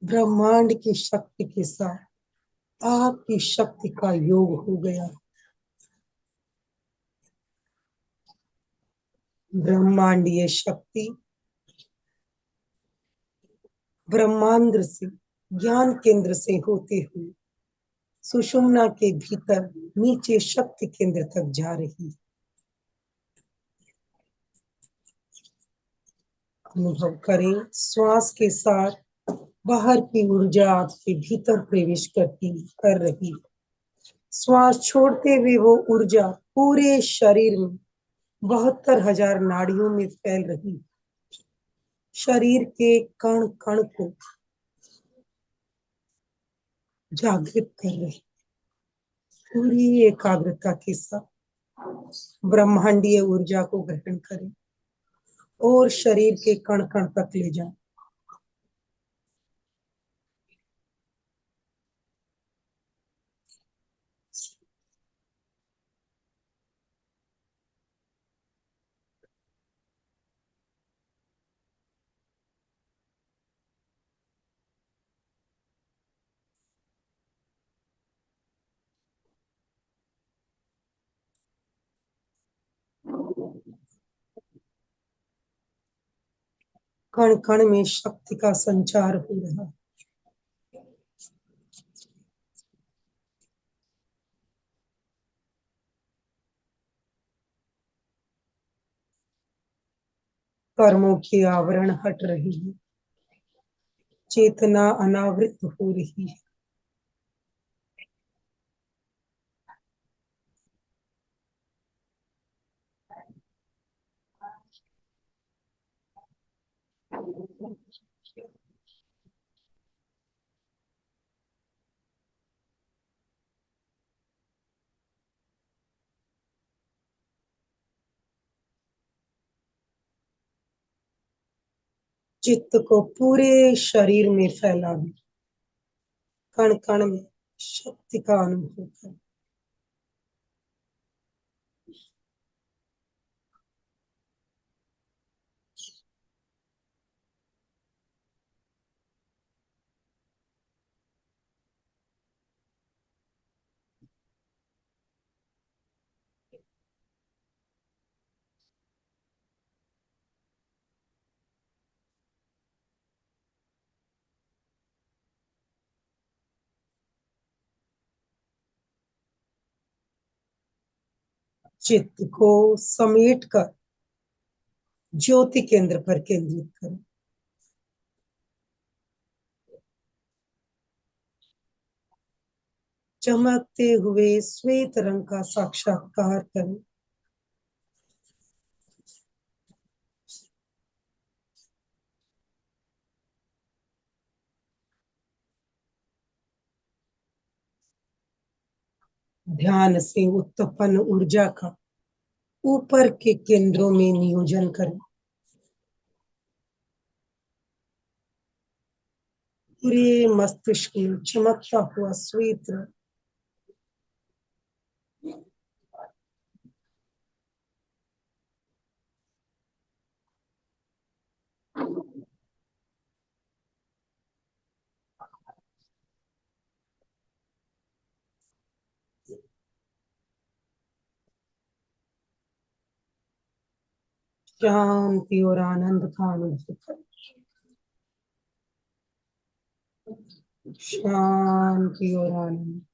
ब्रह्मांड की शक्ति के साथ आपकी शक्ति का योग हो गया। ब्रह्मांडीय शक्ति ब्रह्मांड से ज्ञान केंद्र से होते हुए सुषुम्ना के भीतर नीचे शक्ति केंद्र तक जा रही है। अनुभव करें श्वास के साथ बाहर की ऊर्जा आपके भीतर प्रवेश कर रही है। श्वास छोड़ते हुए वो ऊर्जा पूरे शरीर में 72,000 नाड़ियों में फैल रही है। शरीर के कण कण को जागृत कर रही। पूरी एकाग्रता के साथ ब्रह्मांडीय ऊर्जा को ग्रहण करें और शरीर के कण कण तक ले जाएं। कण कण में शक्ति का संचार हो रहा है। कर्मों के आवरण हट रही है, चेतना अनावृत हो रही है। चित्त को पूरे शरीर में फैला दे, कण कण में शक्ति का अनुभव कर। चित्त को समेट कर ज्योति केंद्र पर केंद्रित करें। चमकते हुए श्वेत रंग का साक्षात्कार करें। ध्यान से उत्पन्न ऊर्जा का ऊपर के केंद्रों में नियोजन करें। पूरे मस्तिष्क में चमकता हुआ श्वेत रंग शांति और आनंद का अनुभव करें। शांति और आनंद।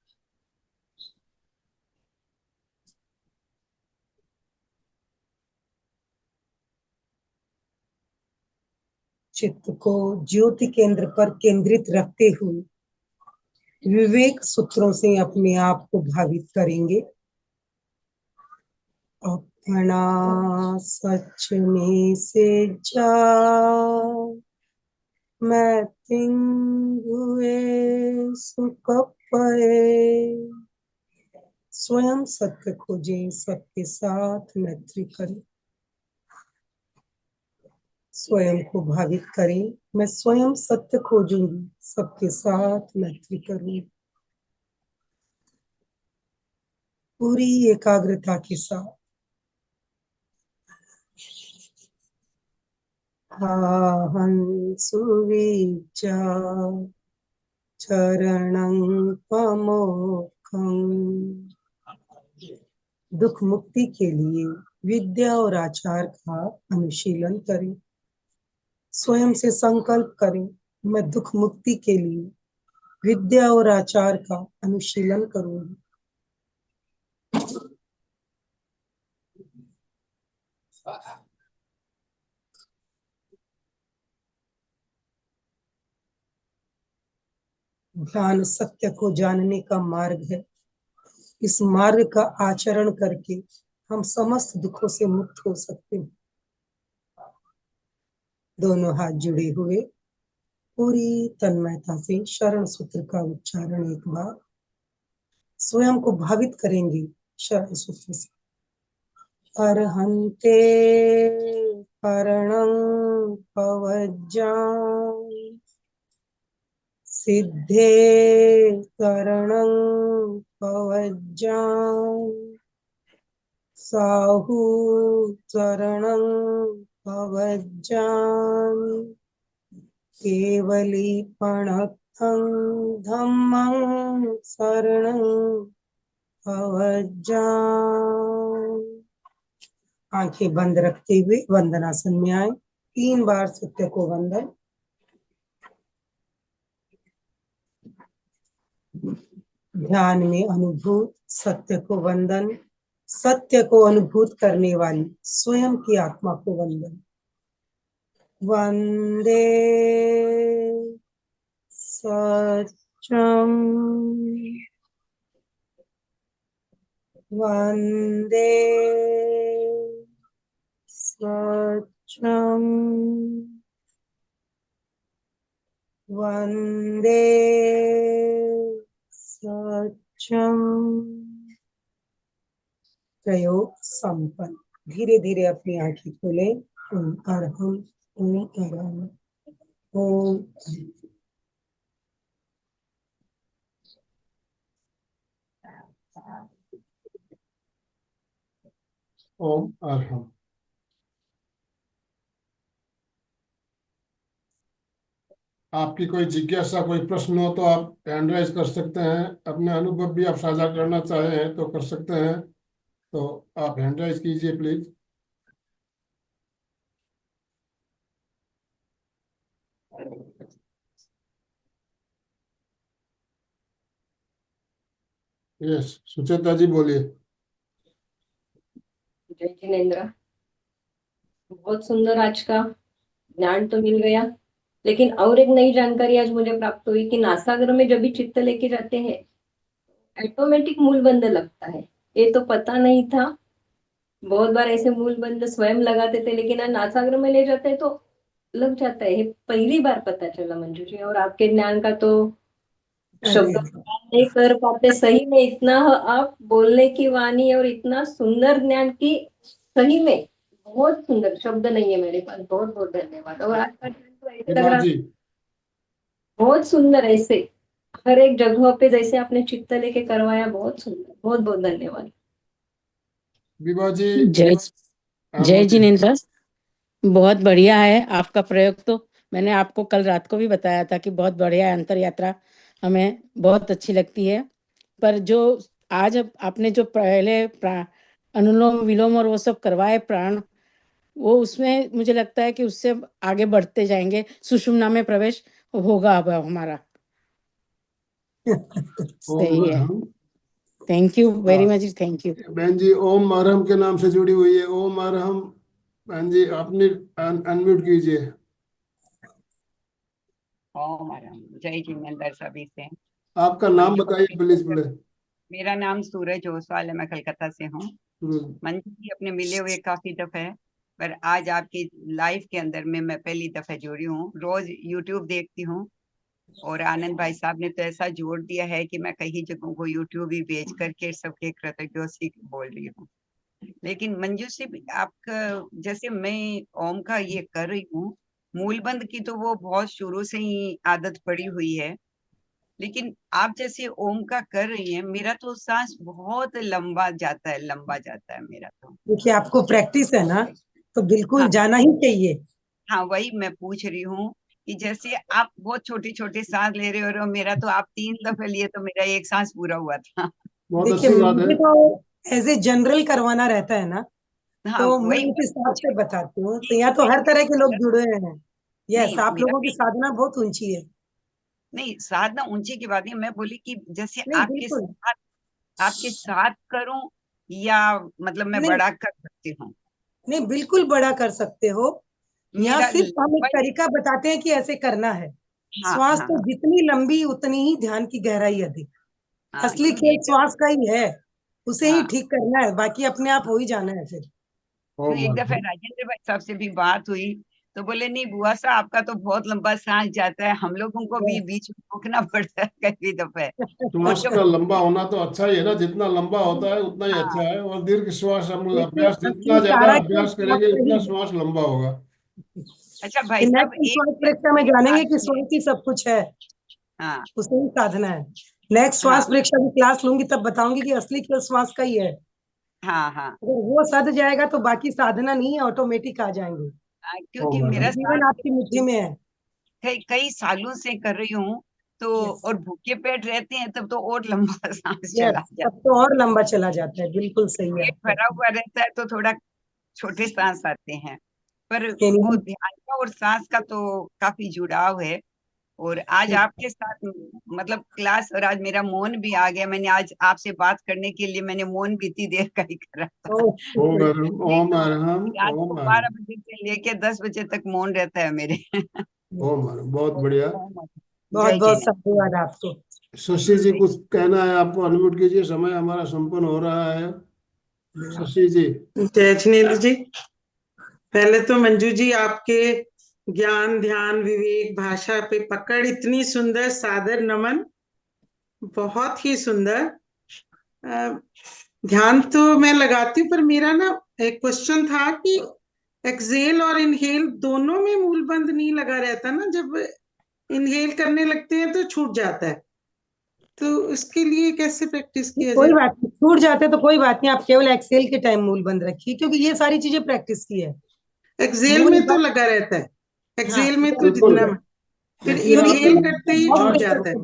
चित्त को ज्योति केंद्र पर केंद्रित रखते हुए विवेक सूत्रों से अपने आप को भावित करेंगे। अपना सच में से जा मैं तिंगुए सुकपए। स्वयं सत्य खोजें, सबके साथ मैत्री करें। स्वयं को भावित करें, मैं स्वयं सत्य खोजूंगी, सबके साथ मैत्री करूंगी। पूरी एकाग्रता के साथ। सुविचा चरणं पमोखं। दुख मुक्ति के लिए विद्या और आचार का अनुशीलन करें। स्वयं से संकल्प करें, मैं दुख मुक्ति के लिए विद्या और आचार का अनुशीलन करूंगी। ध्यान सत्य को जानने का मार्ग है। इस मार्ग का आचरण करके हम समस्त दुखों से मुक्त हो सकते हैं। दोनों हाथ जुड़े हुए पूरी तन्मयता से शरण सूत्र का उच्चारण एक बार स्वयं को भावित करेंगे। शरण सूत्र से अर्हन्ते शरणं पवज्जामि सिद्धे शरणं पवज्जामि साहु शरणं पवज्जामि केवलीपणथं धम्मं शरणं पवज्जामि। आंखें बंद रखते हुए वंदनासन में आए। 3 बार सत्य को वंदन। ध्यान में अनुभूत सत्य को वंदन। सत्य को अनुभूत करने वाली स्वयं की आत्मा को वंदन। वंदे सत्यम वंदे सत्यम वंदे सत्यम। प्रयोग संपन्न। धीरे धीरे अपनी आंखें खोले। ओम अरहम ओम अरहम ओम। ओम अरहम। आपकी कोई जिज्ञासा कोई प्रश्न हो तो आप हैंड राइज कर सकते हैं। अपने अनुभव भी आप साझा करना चाहें तो कर सकते हैं। तो आप हैंड राइज कीजिए प्लीज। यस, सुचेता जी बोलिए। जय जिनेन्द्र। बहुत सुंदर आज का ज्ञान तो मिल गया, लेकिन और एक नई जानकारी आज मुझे प्राप्त हुई कि नासाग्र में जब भी चित्त लेके जाते हैं ऑटोमेटिक मूल बंद लगता है। ये तो पता नहीं था। बहुत बार ऐसे मूल बंद स्वयं लगाते थे, लेकिन आज नासाग्र में ले जाते हैं तो लग जाता है। ये पहली बार पता चला मंजू जी, और आपके ज्ञान का तो शब्द अरे नहीं कर पाते सही में। इतना आप बोलने की वाणी और इतना सुंदर ज्ञान की, सही में बहुत सुंदर शब्द नहीं है मेरे पास। बहुत बहुत धन्यवाद। और आज का ज्ञान तो ऐसे लग विभा रहा जी। बहुत सुंदर, ऐसे हर एक जगह पे जैसे आपने चित्त लेके करवाया, बहुत सुंदर। बहुत बहुत धन्यवाद। विभा जी। जय हाँ जय बोलिए। जिनेन्द्र। बहुत बढ़िया है आपका प्रयोग। तो मैंने आपको कल रात को भी बताया था कि बहुत बढ़िया है, अंतर यात्रा हमें बहुत अच्छी लगती है। पर जो आज आपने जो पहले अनुलोम विलोम और वो सब करवाए प्राण, वो उसमें मुझे लगता है कि उससे आगे बढ़ते जाएंगे। सुषुम्ना में प्रवेश होगा अब हमारा। ओम सही है। अरहम। थैंक यू वेरी हाँ, मच। Thank you. बहन जी ओम अरहम के नाम से जुड़ी हुई है। ओम अरहम। बहन जी आपने अनम्यूट कीजिए। ओम अरहम। जय जिनेन्द्र सभी से। आपका नाम मंजू बताइए प्लीज प्लीज। मेरा नाम सूरज ओसवाल है, मैं कलकत्ता से हूँ। मंजू जी अपने मिले हुए काफी दफे है, पर आज आपकी लाइफ के अंदर में मैं पहली दफे जुड़ी हूँ। रोज यूट्यूब देखती हूँ, और आनंद भाई साहब ने तो ऐसा जोड़ दिया है कि मैं कई जगहों को यूट्यूब ही भेज करके सबके कृतज्ञ बोल रही हूँ। लेकिन मंजू से आपका, जैसे मैं ओम का ये कर रही हूँ, मूलबंद की तो वो बहुत शुरू से ही आदत पड़ी हुई है, लेकिन आप जैसे ओम का कर रही हैं, मेरा तो सांस बहुत लंबा जाता है, लंबा जाता है मेरा तो। देखिए, आपको प्रैक्टिस है ना, तो बिल्कुल हाँ जाना ही चाहिए। हाँ, वही मैं पूछ रही हूँ कि जैसे आप बहुत छोटी छोटी सांस ले रहे हो, और मेरा तो आप 3 दफे लिए तो मेरा एक सांस पूरा हुआ था। बहुत देखिए, अच्छी बात है। मुझे तो एज ए जनरल करवाना रहता है ना, हाँ तो मैं वही उस मैं हिसाब पूछ से रही हूँ। बताती हूँ। तो यहाँ तो हर तरह के लोग जुड़े हैं। नहीं, यस, आप मेरा लोगों की भी साधना बहुत ऊंची है। नहीं, साधना ऊंची की बात नहीं, मैं बोली कि जैसे नहीं, बिल्कुल आपके साथ करूं, या मतलब मैं नहीं। बड़ा कर सकती हूँ। नहीं, बिल्कुल बड़ा कर सकते हो। यहाँ मेरा सिर्फ हम एक वही। तरीका बताते हैं कि ऐसे करना है। हाँ श्वास हाँ तो हाँ जितनी लंबी उतनी ही ध्यान की गहराई अधिक। हाँ, असली क्योंकि खेल श्वास का ही है। उसे ही हाँ, ठीक करना है, बाकी अपने आप हो ही जाना है फिर। तो ओम एक दफे अरहम। राजेंद्र भाई साहब से भी बात हुई, तो बोले नहीं बुआ साहब, आपका तो बहुत लंबा सांस जाता है, हम लोगों को भी बीच में रोकना पड़ता है कई दफे। तो श्वास जब का लंबा होना तो अच्छा ही है ना, जितना लंबा होता है उतना ही अच्छा हाँ, है। और दीर्घ श्वास हम देखिए, अभ्यास जितना असली ज्यादा सारा खेल अभ्यास श्वास करेंगे का ही उतना है। श्वास लंबा होगा। अच्छा भाई साहब, नेक्स्ट एक श्वास परीक्षा में एक जानेंगे कि मालूम है। श्वास ही सब कुछ है। हाँ उसे ही साधना है। नेक्स्ट हाँ श्वास परीक्षा की क्लास लूंगी, तब बताऊंगी कि असली खेल श्वास का ही है। हाँ हाँ अगर वो सध जाएगा तो बाकी साधना नहीं है, ऑटोमेटिक आ जाएंगे। हाँ, क्योंकि ओम मेरा अरहम। जीवन सांस आपकी मुट्ठी में है। कई कई सालों से कर रही हूँ, तो यस और भूखे पेट रहते हैं तब तो और लंबा सांस चला यस, जाता तब तो और लंबा चला जाता है। बिल्कुल है। सही है पेट आपका। भरा हुआ रहता है तो थोड़ा छोटे सांस आते हैं, पर वो यानी ध्यान का और सांस का तो काफी जुड़ाव है। और आज आपके साथ मतलब क्लास, और आज मेरा मौन भी आ गया। मैंने आज आपसे बात करने के लिए मैंने मौन भी इतनी देर का ही करा था। ओम मैडम, ओम मैडम, रात ओम को मैडम, 12 बजे से लेके 10 बजे तक मौन रहता है मेरे। ओम मैडम, बहुत बढ़िया। बहुत जय बहुत जी। धन्यवाद आपको। शशि जी कुछ कहना है आपको, अनम्यूट कीजिए, समय हमारा संपन्न हो रहा है। शशि जी। जय जिनेन्द्र जी। पहले तो मंजू जी, आपके ज्ञान, ध्यान, विवेक, भाषा पे पकड़, इतनी सुंदर, सादर नमन, बहुत ही सुंदर। अ, ध्यान तो मैं लगाती हूँ, पर मेरा ना एक क्वेश्चन था कि एक्सेल और इनहेल दोनों में मूलबंध नहीं लगा रहता ना, जब इनहेल करने लगते हैं तो छूट जाता है, तो इसके लिए कैसे प्रैक्टिस किया कोई जाए? बात नहीं, छूट जाते तो कोई बात नहीं, आप केवल एक्सेल के टाइम मूल बंद रखिए, क्योंकि ये सारी चीजें प्रैक्टिस की है। एक्सेल मूल में तो बंद, लगा रहता है, हाँ, एक्सेल में तो बिल्कुल। जितना, फिर देखिए आप इनहेल करते ही छूट श्वास जाता है।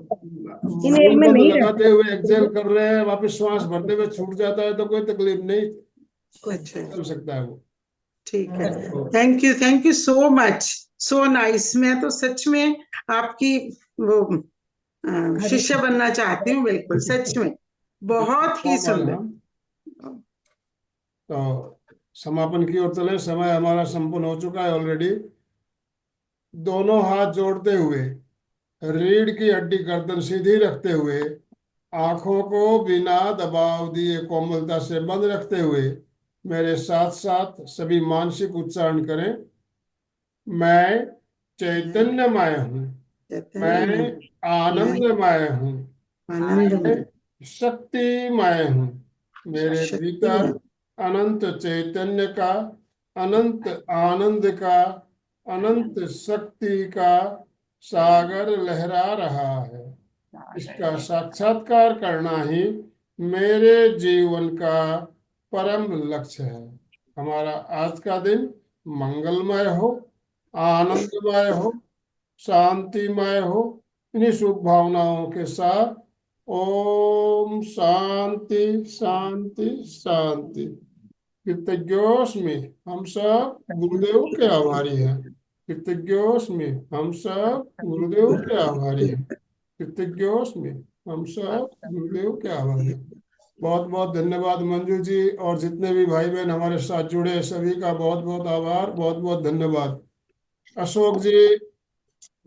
इनहेल में मूलबंध नहीं लगाते रहता हुए एक्सेल कर रहे हैं, वापस श्वास भरते हुए छूट जाता है तो कोई तकलीफ नहीं, अच्छा, चल सकता है वो। ठीक है। तो thank you so much, so nice. मैं तो सच में आपकी वो शिष्य बनना चाहती हूँ, बिल्कुल, सच में बहुत ही ओम सुंदर। मैडम, तो समापन की ओर चले, समय हमारा संपूर्ण हो चुका है ऑलरेडी। दोनों हाथ जोड़ते हुए, रीढ़ की हड्डी गर्दन सीधी रखते हुए, आंखों को बिना दबाव दिए कोमलता से बंद रखते हुए मेरे साथ साथ सभी मानसिक उच्चारण करें। मैं चैतन्यमय हूँ, मैं आनंदमय हूँ, आनंद मैं में शक्तिमय हूँ। मेरे शक्ति भीतर में अनंत चैतन्य का, अनंत आनंद का, अनंत शक्ति का सागर लहरा रहा है। इसका साक्षात्कार करना ही मेरे जीवन का परम लक्ष्य है। हमारा आज का दिन मंगलमय हो, आनंदमय हो, शांतिमय हो। इन्हीं शुभ भावनाओं के साथ ओम शांति शांति शांति। कृतज्ञोस्मि, हम सब गुरुदेव के आभारी हैं। कृतज्ञोस्मि, हम सब गुरुदेव के आभारी हैं। कृतज्ञोस्मि, हम सब गुरुदेव के आभारी हैं। बहुत बहुत धन्यवाद मंजू जी, और जितने भी भाई बहन हमारे साथ जुड़े सभी का बहुत बहुत आभार, बहुत बहुत धन्यवाद। अशोक जी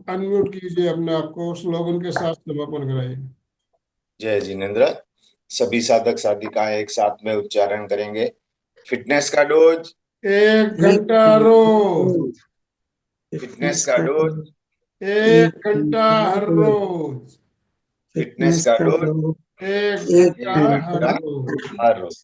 अनम्यूट कीजिए अपने आप को, स्लोगन के साथ समापन कराइए। जय जिनेन्द्र। सभी साधक साधिकाएं एक साथ में उच्चारण करेंगे। फिटनेस का डोज 1 घंटा रोज, फिटनेस का डोज 1 घंटा हर रोज, फिटनेस का डोज 1 एक घंटा 1 हर घंटा रोज। हर रोज।